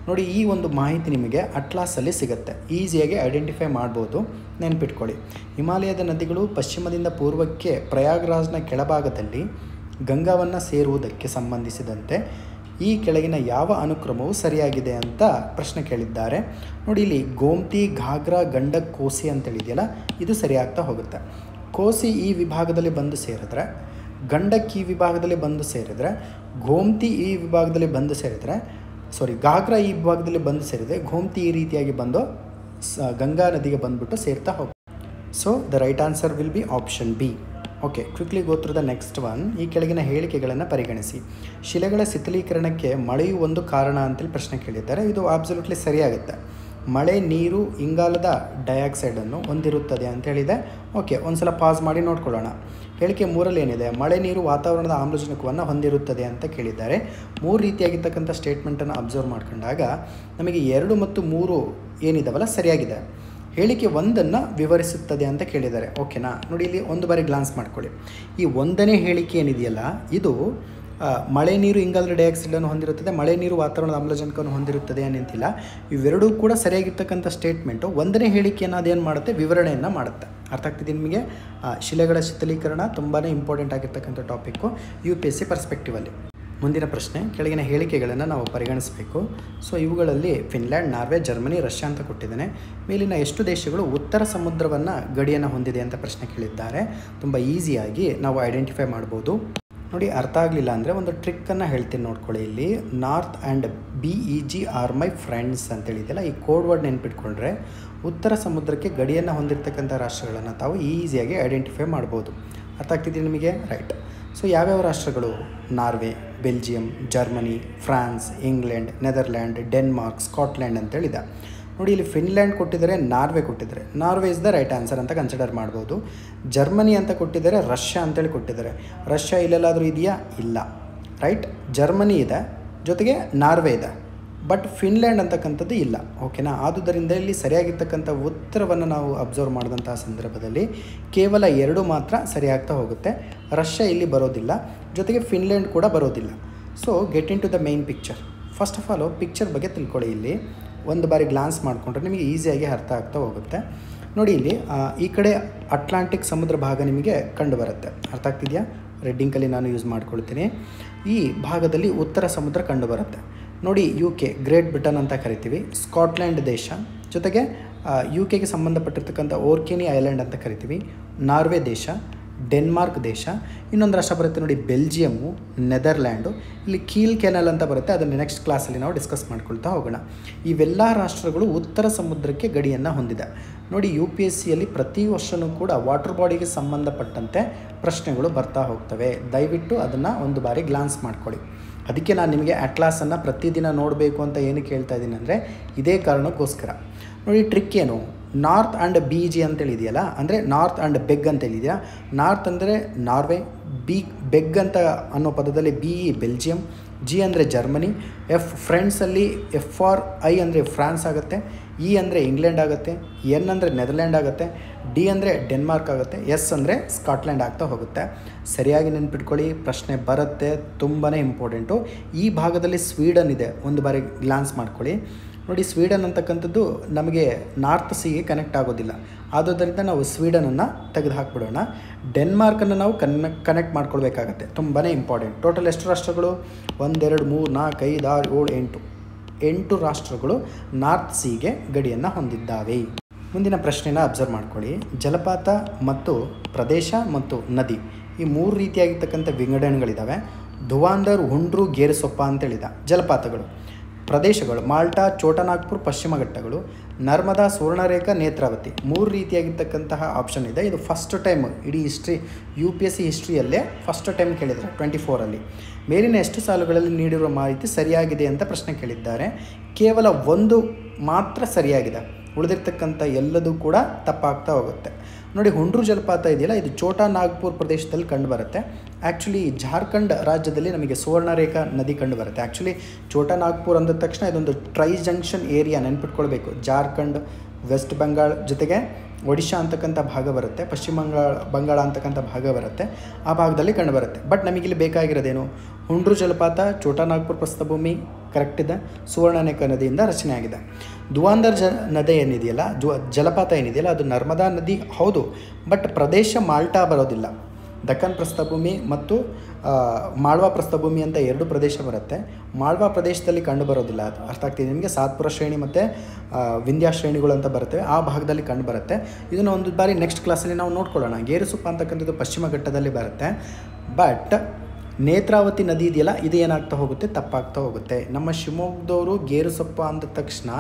ನೋಡಿ, ಈ ಒಂದು ಮಾಹಿತಿ ನಿಮಗೆ ಅಟ್ಲಾಸಲ್ಲಿ ಸಿಗುತ್ತೆ. ಈಸಿಯಾಗಿ ಐಡೆಂಟಿಫೈ ಮಾಡ್ಬೋದು, ನೆನ್ಪಿಟ್ಕೊಳ್ಳಿ. ಹಿಮಾಲಯದ ನದಿಗಳು ಪಶ್ಚಿಮದಿಂದ ಪೂರ್ವಕ್ಕೆ ಪ್ರಯಾಗ್ರಾಜ್ನ ಕೆಳಭಾಗದಲ್ಲಿ ಗಂಗಾವನ್ನು ಸೇರುವುದಕ್ಕೆ ಸಂಬಂಧಿಸಿದಂತೆ ಈ ಕೆಳಗಿನ ಯಾವ ಅನುಕ್ರಮವು ಸರಿಯಾಗಿದೆ ಅಂತ ಪ್ರಶ್ನೆ ಕೇಳಿದ್ದಾರೆ. ನೋಡಿ, ಇಲ್ಲಿ ಗೋಮ್ತಿ, ಘಾಗ್ರಾ, ಗಂಡಕ್, ಕೋಸಿ ಅಂತೇಳಿದೆಯಲ್ಲ, ಇದು ಸರಿಯಾಗ್ತಾ ಹೋಗುತ್ತೆ. ಕೋಸಿ ಈ ವಿಭಾಗದಲ್ಲಿ ಬಂದು ಸೇರಿದ್ರೆ, ಗಂಡಕ್ ಈ ವಿಭಾಗದಲ್ಲಿ ಬಂದು ಸೇರಿದರೆ, ಗೋಮ್ತಿ ಈ ವಿಭಾಗದಲ್ಲಿ ಬಂದು ಸೇರಿದರೆ, ಘಾಗ್ರಾ ಈ ವಿಭಾಗದಲ್ಲಿ ಬಂದು ಸೇರಿದರೆ, ಗೋಮ್ತಿ ಈ ರೀತಿಯಾಗಿ ಬಂದು ಗಂಗಾ ನದಿಗೆ ಬಂದುಬಿಟ್ಟು ಸೇರ್ತಾ ಹೋಗುತ್ತೆ. So the right answer will be option B. Okay, quickly go through the next one. ಈ ಕೆಳಗಿನ ಹೇಳಿಕೆಗಳನ್ನು ಪರಿಗಣಿಸಿ. ಶಿಲೆಗಳ ಶಿಥಿಲೀಕರಣಕ್ಕೆ ಮಳೆಯು ಒಂದು ಕಾರಣ ಅಂತೇಳಿ ಪ್ರಶ್ನೆ ಕೇಳಿದ್ದಾರೆ. ಇದು ಅಬ್ಸಲ್ಯೂಟ್ಲಿ ಸರಿಯಾಗುತ್ತೆ. ಮಳೆ ನೀರು ಇಂಗಾಲದ ಡೈಆಕ್ಸೈಡನ್ನು ಹೊಂದಿರುತ್ತದೆ ಅಂತ ಹೇಳಿದೆ. ಓಕೆ, ಒಂದ್ಸಲ ಪಾಸ್ ಮಾಡಿ ನೋಡ್ಕೊಳ್ಳೋಣ. ಹೇಳಿಕೆ 3ರಲ್ಲಿ ಏನಿದೆ, ಮಳೆ ನೀರು ವಾತಾವರಣದ ಆಮ್ಲಜನಕವನ್ನು ಹೊಂದಿರುತ್ತದೆ ಅಂತ ಕೇಳಿದ್ದಾರೆ. 3 ರೀತಿಯಾಗಿರ್ತಕ್ಕಂಥ ಸ್ಟೇಟ್ಮೆಂಟನ್ನು ಅಬ್ಸರ್ವ್ ಮಾಡ್ಕೊಂಡಾಗ ನಮಗೆ 2 ಮತ್ತು 3 ಏನಿದಾವಲ್ಲ ಸರಿಯಾಗಿದೆ. ಹೇಳಿಕೆ 1ಅನ್ನು ವಿವರಿಸುತ್ತದೆ ಅಂತ ಕೇಳಿದ್ದಾರೆ. ಓಕೆನಾ? ನೋಡಿ, ಇಲ್ಲಿ ಒಂದು ಬಾರಿ ಗ್ಲಾನ್ಸ್ ಮಾಡ್ಕೊಳ್ಳಿ. ಈ 1ನೇ ಹೇಳಿಕೆ ಏನಿದೆಯಲ್ಲ, ಇದು ಮಳೆ ನೀರು ಇಂಗಾಲದ ಡೈಆಕ್ಸೈಡನ್ನು ಹೊಂದಿರುತ್ತದೆ, ಮಳೆ ನೀರು ವಾತಾವರಣದ ಆಮ್ಲಜನಕವನ್ನು ಹೊಂದಿರುತ್ತದೆ ಅನ್ನಂತಿಲ್ಲ. ಇವೆರಡೂ ಕೂಡ ಸರಿಯಾಗಿರ್ತಕ್ಕಂಥ ಸ್ಟೇಟ್ಮೆಂಟು. 1ನೇ ಹೇಳಿಕೆಯನ್ನು ಅದೇನು ಮಾಡುತ್ತೆ, ವಿವರಣೆಯನ್ನು ಮಾಡುತ್ತೆ. ಅರ್ಥ ಆಗ್ತಿದೆ ನಿಮಗೆ? ಶಿಲೆಗಳ ಶಿಥಿಲೀಕರಣ ತುಂಬಾ ಇಂಪಾರ್ಟೆಂಟ್ ಆಗಿರ್ತಕ್ಕಂಥ ಟಾಪಿಕ್ಕು UPSC ಪರ್ಸ್ಪೆಕ್ಟಿವಲ್ಲಿ. ಮುಂದಿನ ಪ್ರಶ್ನೆ, ಕೆಳಗಿನ ಹೇಳಿಕೆಗಳನ್ನು ನಾವು ಪರಿಗಣಿಸಬೇಕು. ಸೊ ಇವುಗಳಲ್ಲಿ ಫಿನ್ಲ್ಯಾಂಡ್, ನಾರ್ವೆ, ಜರ್ಮನಿ, ರಷ್ಯಾ ಅಂತ ಕೊಟ್ಟಿದ್ದೇನೆ. ಮೇಲಿನ ಎಷ್ಟು ದೇಶಗಳು ಉತ್ತರ ಸಮುದ್ರವನ್ನು ಗಡಿಯನ್ನು ಹೊಂದಿದೆ ಅಂತ ಪ್ರಶ್ನೆ ಕೇಳಿದ್ದಾರೆ. ತುಂಬ ಈಸಿಯಾಗಿ ನಾವು ಐಡೆಂಟಿಫೈ ಮಾಡ್ಬೋದು. ನೋಡಿ ಅರ್ಥ ಆಗಲಿಲ್ಲ ಅಂದರೆ ಒಂದು ಟ್ರಿಕ್ಕನ್ನು ಹೇಳ್ತೀನಿ ನೋಡ್ಕೊಳ್ಳಿ. ಇಲ್ಲಿ north and BEG are my friends ಅಂತೇಳಿದೆಯಲ್ಲ, ಈ ಕೋಡ್ ವರ್ಡ್ ನೆನ್ಪಿಟ್ಕೊಂಡ್ರೆ ಉತ್ತರ ಸಮುದ್ರಕ್ಕೆ ಗಡಿಯನ್ನು ಹೊಂದಿರತಕ್ಕಂಥ ರಾಷ್ಟ್ರಗಳನ್ನು ತಾವು ಈಸಿಯಾಗಿ ಐಡೆಂಟಿಫೈ ಮಾಡ್ಬೋದು. ಅರ್ಥ ಆಗ್ತಿದೆ ನಿಮಗೆ? ರೈಟ್. ಸೊ ಯಾವ್ಯಾವ ರಾಷ್ಟ್ರಗಳು? Norway, Belgium, Germany, France, England, Netherland, Denmark, Scotland ಅಂತೇಳಿದೆ. ನೋಡಿ ಇಲ್ಲಿ ಫಿನ್ಲ್ಯಾಂಡ್ ಕೊಟ್ಟಿದ್ದಾರೆ, ನಾರ್ವೆ ಕೊಟ್ಟಿದ್ದಾರೆ. Norway is the right answer ಅಂತ ಕನ್ಸಿಡರ್ ಮಾಡ್ಬೋದು. ಜರ್ಮನಿ ಅಂತ ಕೊಟ್ಟಿದ್ದಾರೆ, ರಷ್ಯಾ ಅಂತೇಳಿ ಕೊಟ್ಟಿದ್ದಾರೆ. ರಷ್ಯಾ ಇಲ್ಲೆಲ್ಲಾದರೂ ಇದೆಯಾ? ಇಲ್ಲ. ರೈಟ್, ಜರ್ಮನಿ ಇದೆ, ಜೊತೆಗೆ ನಾರ್ವೆ ಇದೆ, ಬಟ್ ಫಿನ್ಲ್ಯಾಂಡ್ ಅಂತಕ್ಕಂಥದ್ದು ಇಲ್ಲ. ಓಕೆನಾ? ಆದುದರಿಂದ ಇಲ್ಲಿ ಸರಿಯಾಗಿರ್ತಕ್ಕಂಥ ಉತ್ತರವನ್ನು ನಾವು ಅಬ್ಸರ್ವ್ ಮಾಡಿದಂತಹ ಸಂದರ್ಭದಲ್ಲಿ ಕೇವಲ 2 ಮಾತ್ರ ಸರಿಯಾಗ್ತಾ ಹೋಗುತ್ತೆ. ರಷ್ಯಾ ಇಲ್ಲಿ ಬರೋದಿಲ್ಲ, ಜೊತೆಗೆ ಫಿನ್ಲ್ಯಾಂಡ್ ಕೂಡ ಬರೋದಿಲ್ಲ. So get into the main picture. First of all picture ಬಗ್ಗೆ ತಿಳ್ಕೊಳ್ಳಿ. ಇಲ್ಲಿ ಒಂದು ಬಾರಿ ಗ್ಲಾನ್ಸ್ ಮಾಡಿಕೊಂಡ್ರೆ ನಿಮಗೆ ಈಸಿಯಾಗಿ ಅರ್ಥ ಆಗ್ತಾ ಹೋಗುತ್ತೆ. ನೋಡಿ ಇಲ್ಲಿ ಈ ಕಡೆ ಅಟ್ಲಾಂಟಿಕ್ ಸಮುದ್ರ ಭಾಗ ನಿಮಗೆ ಕಂಡು ಬರುತ್ತೆ. ಅರ್ಥ ಆಗ್ತಿದೆಯಾ? ರೆಡ್ಡಿಂಕಲ್ಲಿ ನಾನು ಯೂಸ್ ಮಾಡ್ಕೊಳ್ತೀನಿ. ಈ ಭಾಗದಲ್ಲಿ ಉತ್ತರ ಸಮುದ್ರ ಕಂಡು ಬರುತ್ತೆ. ನೋಡಿ UK, ಗ್ರೇಟ್ ಬ್ರಿಟನ್ ಅಂತ ಕರಿತೀವಿ. ಸ್ಕಾಟ್ಲ್ಯಾಂಡ್ ದೇಶ, ಜೊತೆಗೆ UKಗೆ ಸಂಬಂಧಪಟ್ಟಿರ್ತಕ್ಕಂಥ ಓರ್ಕೆನಿ ಐಲ್ಯಾಂಡ್ ಅಂತ ಕರಿತೀವಿ. ನಾರ್ವೆ ದೇಶ, ಡೆನ್ಮಾರ್ಕ್ ದೇಶ, ಇನ್ನೊಂದು ರಾಷ್ಟ್ರ ಬರುತ್ತೆ ನೋಡಿ ಬೆಲ್ಜಿಯಮ್ಮು, ನೆದರ್ಲ್ಯಾಂಡು, ಇಲ್ಲಿ ಕೀಲ್ ಕೆನಲ್ ಅಂತ ಬರುತ್ತೆ. ಅದನ್ನು ನೆಕ್ಸ್ಟ್ ಕ್ಲಾಸಲ್ಲಿ ನಾವು ಡಿಸ್ಕಸ್ ಮಾಡ್ಕೊಳ್ತಾ ಹೋಗೋಣ. ಇವೆಲ್ಲ ರಾಷ್ಟ್ರಗಳು ಉತ್ತರ ಸಮುದ್ರಕ್ಕೆ ಗಡಿಯನ್ನು ಹೊಂದಿದೆ. ನೋಡಿ UPSCಯಲ್ಲಿ ಪ್ರತಿ ವರ್ಷವೂ ಕೂಡ ವಾಟರ್ ಬಾಡಿಗೆ ಸಂಬಂಧಪಟ್ಟಂತೆ ಪ್ರಶ್ನೆಗಳು ಬರ್ತಾ ಹೋಗ್ತವೆ. ದಯವಿಟ್ಟು ಅದನ್ನು ಒಂದು ಬಾರಿ ಗ್ಲಾನ್ಸ್ ಮಾಡ್ಕೊಳ್ಳಿ. ಅದಕ್ಕೆ ನಾನು ನಿಮಗೆ ಅಟ್ಲಾಸನ್ನು ಪ್ರತಿದಿನ ನೋಡಬೇಕು ಅಂತ ಏನಕ್ಕೆ ಹೇಳ್ತಾ ಇದ್ದೀನಿ ಅಂದರೆ ಇದೇ ಕಾರಣಕ್ಕೋಸ್ಕರ. ನೋಡಿ ಟ್ರಿಕ್ ಏನು? ನಾರ್ತ್ ಆ್ಯಂಡ್ BEG ಅಂತೇಳಿ ಇದೆಯಲ್ಲ, ಅಂದರೆ ನಾರ್ತ್ ಆ್ಯಂಡ್ ಬೆಗ್ ಅಂತೇಳಿದೆಯಾ. ನಾರ್ತ್ ಅಂದರೆ ನಾರ್ವೆ, ಬೆಗ್ ಅಂತ ಅನ್ನೋ ಪದದಲ್ಲಿ BE ಬೆಲ್ಜಿಯಂ, G ಅಂದರೆ ಜರ್ಮನಿ, ಫ್ರೆಂಡ್ಸಲ್ಲಿ FRI ಅಂದರೆ ಫ್ರಾನ್ಸ್ ಆಗುತ್ತೆ, E ಅಂದರೆ ಇಂಗ್ಲೆಂಡ್ ಆಗುತ್ತೆ, N ಅಂದರೆ ನೆದರ್ಲ್ಯಾಂಡ್ ಆಗುತ್ತೆ, D ಅಂದರೆ ಡೆನ್ಮಾರ್ಕ್ ಆಗುತ್ತೆ, S ಅಂದರೆ ಸ್ಕಾಟ್ಲ್ಯಾಂಡ್ ಆಗ್ತಾ ಹೋಗುತ್ತೆ. ಸರಿಯಾಗಿ ನೆನ್ಪಿಟ್ಕೊಳ್ಳಿ, ಪ್ರಶ್ನೆ ಬರುತ್ತೆ, ತುಂಬಾ ಇಂಪಾರ್ಟೆಂಟು. ಈ ಭಾಗದಲ್ಲಿ ಸ್ವೀಡನ್ ಇದೆ, ಒಂದು ಬಾರಿ ಗ್ಲಾನ್ಸ್ ಮಾಡ್ಕೊಳ್ಳಿ. ನೋಡಿ ಸ್ವೀಡನ್ ಅಂತಕ್ಕಂಥದ್ದು ನಮಗೆ ನಾರ್ತ್ ಸೀಗೆ ಕನೆಕ್ಟ್ ಆಗೋದಿಲ್ಲ, ಆದುದರಿಂದ ನಾವು ಸ್ವೀಡನನ್ನು ತೆಗೆದು ಹಾಕಿಬಿಡೋಣ. ಡೆನ್ಮಾರ್ಕನ್ನು ನಾವು ಕನೆಕ್ಟ್ ಮಾಡ್ಕೊಳ್ಬೇಕಾಗತ್ತೆ, ತುಂಬಾ ಇಂಪಾರ್ಟೆಂಟ್. ಟೋಟಲ್ ಎಷ್ಟು ರಾಷ್ಟ್ರಗಳು? 1 2 3 4 5 6 7 8 ರಾಷ್ಟ್ರಗಳು ನಾರ್ತ್ ಸೀಗೆ ಗಡಿಯನ್ನು ಹೊಂದಿದ್ದಾವೆ. ಮುಂದಿನ ಪ್ರಶ್ನೆನ ಅಬ್ಸರ್ವ್ ಮಾಡ್ಕೊಳ್ಳಿ. ಜಲಪಾತ ಮತ್ತು ಪ್ರದೇಶ ಮತ್ತು ನದಿ ಈ 3 ರೀತಿಯಾಗಿರ್ತಕ್ಕಂಥ ವಿಂಗಡಣೆಗಳಿದ್ದಾವೆ. ಧುವಾಂಧರ್, ಹುಂಡ್ರು, ಗೇರುಸೊಪ್ಪ ಅಂತೇಳಿದ ಜಲಪಾತಗಳು. ಪ್ರದೇಶಗಳು ಮಾಲ್ಟಾ, ಛೋಟಾನಾಗ್ಪುರ್, ಪಶ್ಚಿಮ ಘಟ್ಟಗಳು, ನರ್ಮದಾ, ಸುವರ್ಣರೇಖಾ, ನೇತ್ರಾವತಿ. 3 ರೀತಿಯಾಗಿರ್ತಕ್ಕಂತಹ ಆಪ್ಷನ್ ಇದೆ. ಇದು ಫಸ್ಟ್ ಟೈಮ್ ಇಡೀ UPSC ಹಿಸ್ಟ್ರಿಯಲ್ಲೇ ಫಸ್ಟ್ ಟೈಮ್ ಕೇಳಿದ್ದಾರೆ 24ಅಲ್ಲಿ. ಮೇಲಿನ ಎಷ್ಟು ಸಾಲುಗಳಲ್ಲಿ ನೀಡಿರುವ ಮಾಹಿತಿ ಸರಿಯಾಗಿದೆ ಅಂತ ಪ್ರಶ್ನೆ ಕೇಳಿದ್ದಾರೆ. ಕೇವಲ 1 ಮಾತ್ರ ಸರಿಯಾಗಿದೆ, ಉಳಿದಿರ್ತಕ್ಕಂಥ ಎಲ್ಲದೂ ಕೂಡ ತಪ್ಪಾಗ್ತಾ ಹೋಗುತ್ತೆ. ನೋಡಿ ಹುಂಡ್ರು ಜಲಪಾತ ಇದೆಯಲ್ಲ, ಇದು ಛೋಟಾ ನಾಗ್ಪುರ್ ಪ್ರದೇಶದಲ್ಲಿ ಕಂಡುಬರುತ್ತೆ. ಆ್ಯಕ್ಚುಲಿ ಜಾರ್ಖಂಡ್ ರಾಜ್ಯದಲ್ಲಿ ನಮಗೆ ಸುವರ್ಣರೇಖಾ ನದಿ ಕಂಡುಬರುತ್ತೆ. ಆ್ಯಕ್ಚುಲಿ ಛೋಟಾ ನಾಗ್ಪುರ್ ಅಂದ ತಕ್ಷಣ ಇದೊಂದು ಟ್ರೈ ಜಂಕ್ಷನ್ ಏರಿಯಾ, ನೆನ್ಪಿಟ್ಕೊಳ್ಬೇಕು. ಜಾರ್ಖಂಡ್, ವೆಸ್ಟ್ ಬೆಂಗಾಲ್, ಜೊತೆಗೆ ಒಡಿಶಾ ಅಂತಕ್ಕಂಥ ಭಾಗ ಬರುತ್ತೆ, ಪಶ್ಚಿಮ ಬಂಗಾಳ ಅಂತಕ್ಕಂಥ ಭಾಗ ಬರುತ್ತೆ, ಆ ಭಾಗದಲ್ಲಿ ಕಂಡುಬರುತ್ತೆ. ಬಟ್ ನಮಗಿಲ್ಲಿ ಬೇಕಾಗಿರೋದೇನು? ಹುಂಡ್ರು ಜಲಪಾತ, ಛೋಟಾ ನಾಗ್ಪುರ್ ಪ್ರಸ್ಥಭೂಮಿ ಕರೆಕ್ಟ್ ಇದೆ, ಸುವರ್ಣರೇಖಾ ನದಿಯಿಂದ ರಚನೆ ಆಗಿದೆ. ಧುವಾಂಧರ್ ನದಿ ಏನಿದೆಯಲ್ಲ, ಜಲಪಾತ ಏನಿದೆಯಲ್ಲ, ಅದು ನರ್ಮದಾ ನದಿ ಹೌದು, ಬಟ್ ಪ್ರದೇಶ ಮಾಲ್ಟಾ ಬರೋದಿಲ್ಲ. ದಕ್ಕನ್ ಪ್ರಸ್ಥಭೂಮಿ ಮತ್ತು ಮಾಳ್ವಾ ಪ್ರಸ್ಥಭೂಮಿ ಅಂತ 2 ಪ್ರದೇಶ ಬರುತ್ತೆ. ಮಾಳ್ವಾ ಪ್ರದೇಶದಲ್ಲಿ ಕಂಡು ಬರೋದಿಲ್ಲ, ಅದು ಅರ್ಥ ಆಗ್ತಿದೆ ನಿಮಗೆ. ಸಾತ್ಪುರ ಶ್ರೇಣಿ ಮತ್ತು ವಿಂಧ್ಯ ಶ್ರೇಣಿಗಳು ಅಂತ ಬರ್ತವೆ, ಆ ಭಾಗದಲ್ಲಿ ಕಂಡು ಬರುತ್ತೆ. ಇದನ್ನು ಒಂದು ಬಾರಿ ನೆಕ್ಸ್ಟ್ ಕ್ಲಾಸಲ್ಲಿ ನಾವು ನೋಡ್ಕೊಳ್ಳೋಣ. ಗೇರುಸೊಪ್ಪ ಅಂತಕ್ಕಂಥದ್ದು ಪಶ್ಚಿಮ ಘಟ್ಟದಲ್ಲಿ ಬರುತ್ತೆ. ಬಟ್ ನೇತ್ರಾವತಿ ನದಿ ಇದೆಯಲ್ಲ, ಇದು ಏನಾಗ್ತಾ ಹೋಗುತ್ತೆ? ತಪ್ಪಾಗ್ತಾ ಹೋಗುತ್ತೆ. ನಮ್ಮ ಶಿವಮೊಗ್ಗದವರು ಗೇರುಸೊಪ್ಪ ಅಂದ ತಕ್ಷಣ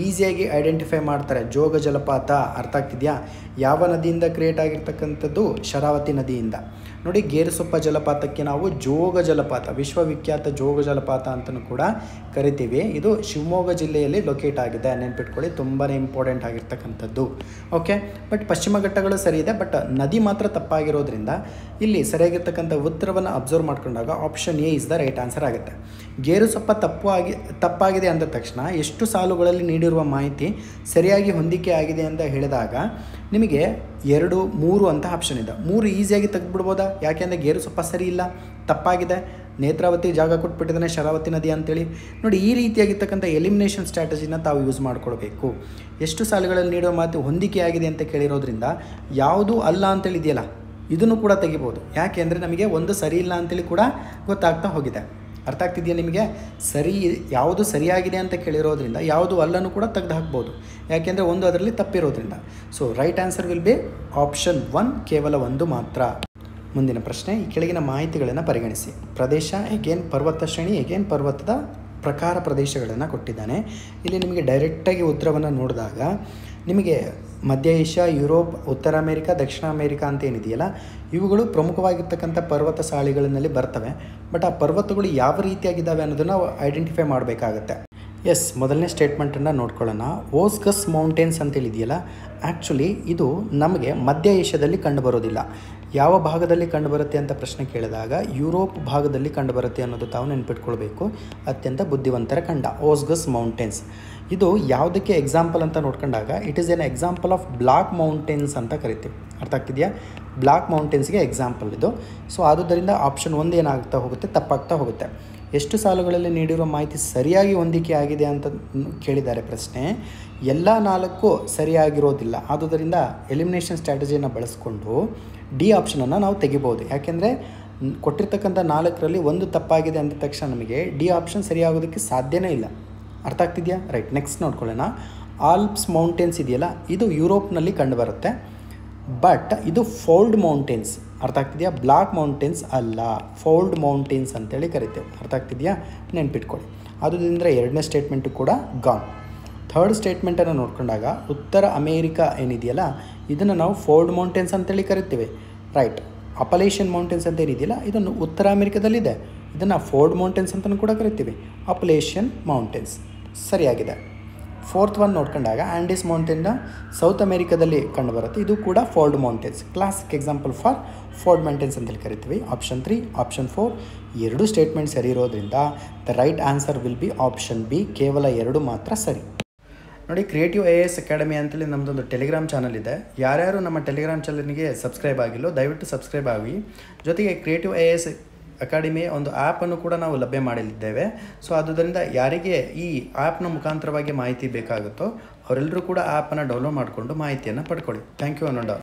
ಈಸಿಯಾಗಿ ಐಡೆಂಟಿಫೈ ಮಾಡ್ತಾರೆ, ಜೋಗ ಜಲಪಾತ. ಅರ್ಥ ಆಗ್ತಿದೆಯಾ? ಯಾವ ನದಿಯಿಂದ ಕ್ರಿಯೇಟ್ ಆಗಿರ್ತಕ್ಕಂಥದ್ದು? ಶರಾವತಿ ನದಿಯಿಂದ. ನೋಡಿ ಗೇರುಸೊಪ್ಪ ಜಲಪಾತಕ್ಕೆ ನಾವು ಜೋಗ ಜಲಪಾತ, ವಿಶ್ವವಿಖ್ಯಾತ ಜೋಗ ಜಲಪಾತ ಅಂತಲೂ ಕೂಡ ಕರಿತೀವಿ. ಇದು ಶಿವಮೊಗ್ಗ ಜಿಲ್ಲೆಯಲ್ಲಿ ಲೊಕೇಟ್ ಆಗಿದೆ, ನೆನ್ಪಿಟ್ಕೊಳ್ಳಿ, ತುಂಬಾ ಇಂಪಾರ್ಟೆಂಟ್ ಆಗಿರ್ತಕ್ಕಂಥದ್ದು. ಓಕೆ, ಬಟ್ ಪಶ್ಚಿಮ ಘಟ್ಟಗಳು ಸರಿ ಇದೆ, ಬಟ್ ನದಿ ಮಾತ್ರ ತಪ್ಪಾಗಿರೋದ್ರಿಂದ ಇಲ್ಲಿ ಸರಿಯಾಗಿರ್ತಕ್ಕಂಥ ಉತ್ತರವನ್ನು ಅಬ್ಸರ್ವ್ ಮಾಡ್ಕೊಂಡಾಗ option A is the right answer ಆಗುತ್ತೆ. ಗೇರುಸೊಪ್ಪ ತಪ್ಪಾಗಿದೆ ಅಂದ ತಕ್ಷಣ ಎಷ್ಟು ಸಾಲುಗಳಲ್ಲಿ ನೀಡಿರುವ ಮಾಹಿತಿ ಸರಿಯಾಗಿ ಹೊಂದಿಕೆ ಆಗಿದೆ ಅಂತ ಹೇಳಿದಾಗ ನಿಮಗೆ 2 3 ಅಂತ ಆಪ್ಷನ್ ಇದೆ. 3 ಈಸಿಯಾಗಿ ತೆಗೆದುಬಿಡ್ಬೋದಾ? ಯಾಕೆಂದರೆ ಗೇರುಸೊಪ್ಪ ಸರಿ ಇಲ್ಲ, ತಪ್ಪಾಗಿದೆ. ನೇತ್ರಾವತಿ ಜಾಗ ಕೊಟ್ಬಿಟ್ಟಿದ್ದಾನೆ, ಶರಾವತಿ ನದಿ ಅಂತೇಳಿ. ನೋಡಿ ಈ ರೀತಿಯಾಗಿರ್ತಕ್ಕಂಥ ಎಲಿಮಿನೇಷನ್ ಸ್ಟ್ರಾಟಜಿನ ತಾವು ಯೂಸ್ ಮಾಡ್ಕೊಳ್ಬೇಕು. ಎಷ್ಟು ಸಾಲುಗಳಲ್ಲಿ ನೀಡುವ ಮಾತು ಹೊಂದಿಕೆ ಆಗಿದೆ ಅಂತ ಕೇಳಿರೋದ್ರಿಂದ ಯಾವುದು ಅಲ್ಲ ಅಂತೇಳಿ ಇದೆಯಲ್ಲ, ಇದನ್ನು ಕೂಡ ತೆಗಿಬೋದು. ಯಾಕೆಂದರೆ ನಮಗೆ ಒಂದು ಸರಿ ಇಲ್ಲ ಅಂತೇಳಿ ಕೂಡ ಗೊತ್ತಾಗ್ತಾ ಹೋಗಿದೆ. ಅರ್ಥ ಆಗ್ತಿದೆಯಾ ನಿಮಗೆ? ಸರಿ ಯಾವುದು ಸರಿಯಾಗಿದೆ ಅಂತ ಕೇಳಿರೋದ್ರಿಂದ ಯಾವುದು ಅಲ್ಲನ್ನು ಕೂಡ ತೆಗೆದು ಹಾಕ್ಬೋದು, ಯಾಕೆಂದರೆ ಒಂದು ಅದರಲ್ಲಿ ತಪ್ಪಿರೋದ್ರಿಂದ. So right answer will be option 1, ಕೇವಲ 1 ಮಾತ್ರ. ಮುಂದಿನ ಪ್ರಶ್ನೆ, ಈ ಕೆಳಗಿನ ಮಾಹಿತಿಗಳನ್ನು ಪರಿಗಣಿಸಿ. ಪ್ರದೇಶ ಎಗೇನ್ ಪರ್ವತ ಶ್ರೇಣಿ, ಎಗೇನ್ ಪರ್ವತದ ಪ್ರಕಾರ ಪ್ರದೇಶಗಳನ್ನು ಕೊಟ್ಟಿದ್ದಾನೆ. ಇಲ್ಲಿ ನಿಮಗೆ ಡೈರೆಕ್ಟಾಗಿ ಉತ್ತರವನ್ನು ನೋಡಿದಾಗ ನಿಮಗೆ ಮಧ್ಯ ಏಷ್ಯಾ, ಯುರೋಪ್, ಉತ್ತರ ಅಮೇರಿಕಾ, ದಕ್ಷಿಣ ಅಮೇರಿಕಾ ಅಂತ ಏನಿದೆಯಲ್ಲ, ಇವುಗಳು ಪ್ರಮುಖವಾಗಿರ್ತಕ್ಕಂಥ ಪರ್ವತ ಸಾಲಿಗಳಲ್ಲಿ ಬರ್ತವೆ. ಬಟ್ ಆ ಪರ್ವತಗಳು ಯಾವ ರೀತಿಯಾಗಿದ್ದಾವೆ ಅನ್ನೋದನ್ನು ನಾವು ಐಡೆಂಟಿಫೈ ಮಾಡಬೇಕಾಗತ್ತೆ. ಎಸ್, ಮೊದಲನೇ ಸ್ಟೇಟ್ಮೆಂಟನ್ನು ನೋಡ್ಕೊಳ್ಳೋಣ. ಓಸ್ಗಸ್ ಮೌಂಟೇನ್ಸ್ ಅಂತೇಳಿದೆಯಲ್ಲ, ಆ್ಯಕ್ಚುಲಿ ಇದು ನಮಗೆ ಮಧ್ಯ ಏಷ್ಯಾದಲ್ಲಿ ಕಂಡುಬರೋದಿಲ್ಲ. ಯಾವ ಭಾಗದಲ್ಲಿ ಕಂಡುಬರುತ್ತೆ ಅಂತ ಪ್ರಶ್ನೆ ಕೇಳಿದಾಗ ಯುರೋಪ್ ಭಾಗದಲ್ಲಿ ಕಂಡುಬರುತ್ತೆ ಅನ್ನೋದು ತಾವು ನೆನ್ಪಿಟ್ಕೊಳ್ಬೇಕು. ಅತ್ಯಂತ ಬುದ್ಧಿವಂತರ ಖಂಡ ಓಸ್ಗಸ್ ಮೌಂಟೇನ್ಸ್. ಇದು ಯಾವುದಕ್ಕೆ ಎಕ್ಸಾಂಪಲ್ ಅಂತ ನೋಡ್ಕೊಂಡಾಗ it is an example of block mountains ಅಂತ ಕರಿತೀವಿ. ಅರ್ಥ ಆಗ್ತಿದೆಯಾ? ಬ್ಲಾಕ್ ಮೌಂಟೇನ್ಸ್ಗೆ ಎಕ್ಸಾಂಪಲ್ ಇದು. ಸೊ ಆದುದರಿಂದ ಆಪ್ಷನ್ 1 ಏನಾಗ್ತಾ ಹೋಗುತ್ತೆ, ತಪ್ಪಾಗ್ತಾ ಹೋಗುತ್ತೆ. ಎಷ್ಟು ಸಾಲುಗಳಲ್ಲಿ ನೀಡಿರೋ ಮಾಹಿತಿ ಸರಿಯಾಗಿ ಹೊಂದಿಕೆ ಆಗಿದೆ ಅಂತ ಕೇಳಿದ್ದಾರೆ ಪ್ರಶ್ನೆ. ಎಲ್ಲ 4 ಸರಿಯಾಗಿರೋದಿಲ್ಲ. ಆದುದರಿಂದ ಎಲಿಮಿನೇಷನ್ ಸ್ಟ್ರಾಟಜಿಯನ್ನು ಬಳಸ್ಕೊಂಡು ಡಿ ಆಪ್ಷನನ್ನು ನಾವು ತೆಗಿಬೋದು. ಯಾಕೆಂದರೆ ಕೊಟ್ಟಿರ್ತಕ್ಕಂಥ 4ರಲ್ಲಿ 1 ತಪ್ಪಾಗಿದೆ ಅಂದ ತಕ್ಷಣ ನಮಗೆ ಡಿ ಆಪ್ಷನ್ ಸರಿಯಾಗೋದಕ್ಕೆ ಸಾಧ್ಯನೇ ಇಲ್ಲ. ಅರ್ಥ ಆಗ್ತಿದೆಯಾ? ರೈಟ್, ನೆಕ್ಸ್ಟ್ ನೋಡ್ಕೊಳ್ಳೋಣ. ಆಲ್ಪ್ಸ್ ಮೌಂಟೇನ್ಸ್ ಇದೆಯಲ್ಲ, ಇದು ಯುರೋಪ್ನಲ್ಲಿ ಕಂಡುಬರುತ್ತೆ. ಬಟ್ ಇದು ಫೋಲ್ಡ್ ಮೌಂಟೇನ್ಸ್. ಅರ್ಥ ಆಗ್ತಿದೆಯಾ? ಬ್ಲಾಕ್ ಮೌಂಟೇನ್ಸ್ ಅಲ್ಲ, ಫೋಲ್ಡ್ ಮೌಂಟೇನ್ಸ್ ಅಂತೇಳಿ ಕರಿತೇವೆ. ಅರ್ಥ ಆಗ್ತಿದೆಯಾ? ನೆನ್ಪಿಟ್ಕೊಳ್ಳಿ. ಆದ್ದರಿಂದ 2ನೇ ಸ್ಟೇಟ್ಮೆಂಟು ಕೂಡ ಗಾನ್. 3rd ಸ್ಟೇಟ್ಮೆಂಟನ್ನು ನೋಡ್ಕೊಂಡಾಗ ಉತ್ತರ ಅಮೇರಿಕಾ ಏನಿದೆಯಲ್ಲ, ಇದನ್ನು ನಾವು ಫೋಲ್ಡ್ ಮೌಂಟೇನ್ಸ್ ಅಂತೇಳಿ ಕರಿತೀವಿ. ರೈಟ್. ಅಪಲೇಷಿಯನ್ ಮೌಂಟೇನ್ಸ್ ಅಂತ ಏನಿದೆಯಲ್ಲ, ಇದನ್ನು ಉತ್ತರ ಅಮೇರಿಕಾದಲ್ಲಿದೆ. ಇದನ್ನು ಫೋಲ್ಡ್ ಮೌಂಟೇನ್ಸ್ ಅಂತಲೂ ಕೂಡ ಕರಿತೀವಿ. ಅಪಲೇಷಿಯನ್ ಮೌಂಟೇನ್ಸ್ ಸರಿಯಾಗಿದೆ. 4th ಒನ್ ನೋಡ್ಕೊಂಡಾಗ ಆ್ಯಂಡೀಸ್ ಮೌಂಟೇನ್ನ ಸೌತ್ ಅಮೇರಿಕಾದಲ್ಲಿ ಕಂಡುಬರುತ್ತೆ. ಇದು ಕೂಡ fold mountains. Classic example for fold mountains ಅಂತೇಳಿ ಕರಿತೀವಿ. ಆಪ್ಷನ್ 3, ಆಪ್ಷನ್ 4 2 ಸ್ಟೇಟ್ಮೆಂಟ್ ಸರಿ ಇರೋದ್ರಿಂದ the right answer will be option B. ಕೇವಲ 2 ಮಾತ್ರ ಸರಿ. ನೋಡಿ, ಕ್ರಿಯೇಟಿವ್ IAS ಅಕಾಡೆಮಿ ಅಂತೇಳಿ ನಮ್ಮದೊಂದು ಟೆಲಿಗ್ರಾಮ್ ಚಾನಲ್ ಇದೆ. ಯಾರ್ಯಾರು ನಮ್ಮ ಟೆಲಿಗ್ರಾಮ್ ಚಾನಲ್ಗೆ ಸಬ್ಸ್ಕ್ರೈಬ್ ಆಗಿಲ್ಲೋ ದಯವಿಟ್ಟು ಸಬ್ಸ್ಕ್ರೈಬ್ ಆಗಿ. ಜೊತೆಗೆ ಕ್ರಿಯೇಟಿವ್ IAS ಅಕಾಡೆಮಿಯ ಒಂದು ಆ್ಯಪನ್ನು ಕೂಡ ನಾವು ಲಭ್ಯ ಮಾಡಲಿದ್ದೇವೆ. ಸೊ ಆದುದರಿಂದ ಯಾರಿಗೆ ಈ ಆ್ಯಪ್ನ ಮುಖಾಂತರವಾಗಿ ಮಾಹಿತಿ ಬೇಕಾಗುತ್ತೋ ಅವರೆಲ್ಲರೂ ಕೂಡ ಆ್ಯಪನ್ನು ಡೌನ್ಲೋಡ್ ಮಾಡಿಕೊಂಡು ಮಾಹಿತಿಯನ್ನು ಪಡ್ಕೊಳ್ಳಿ. Thank you ಅನ್ನೋಣ.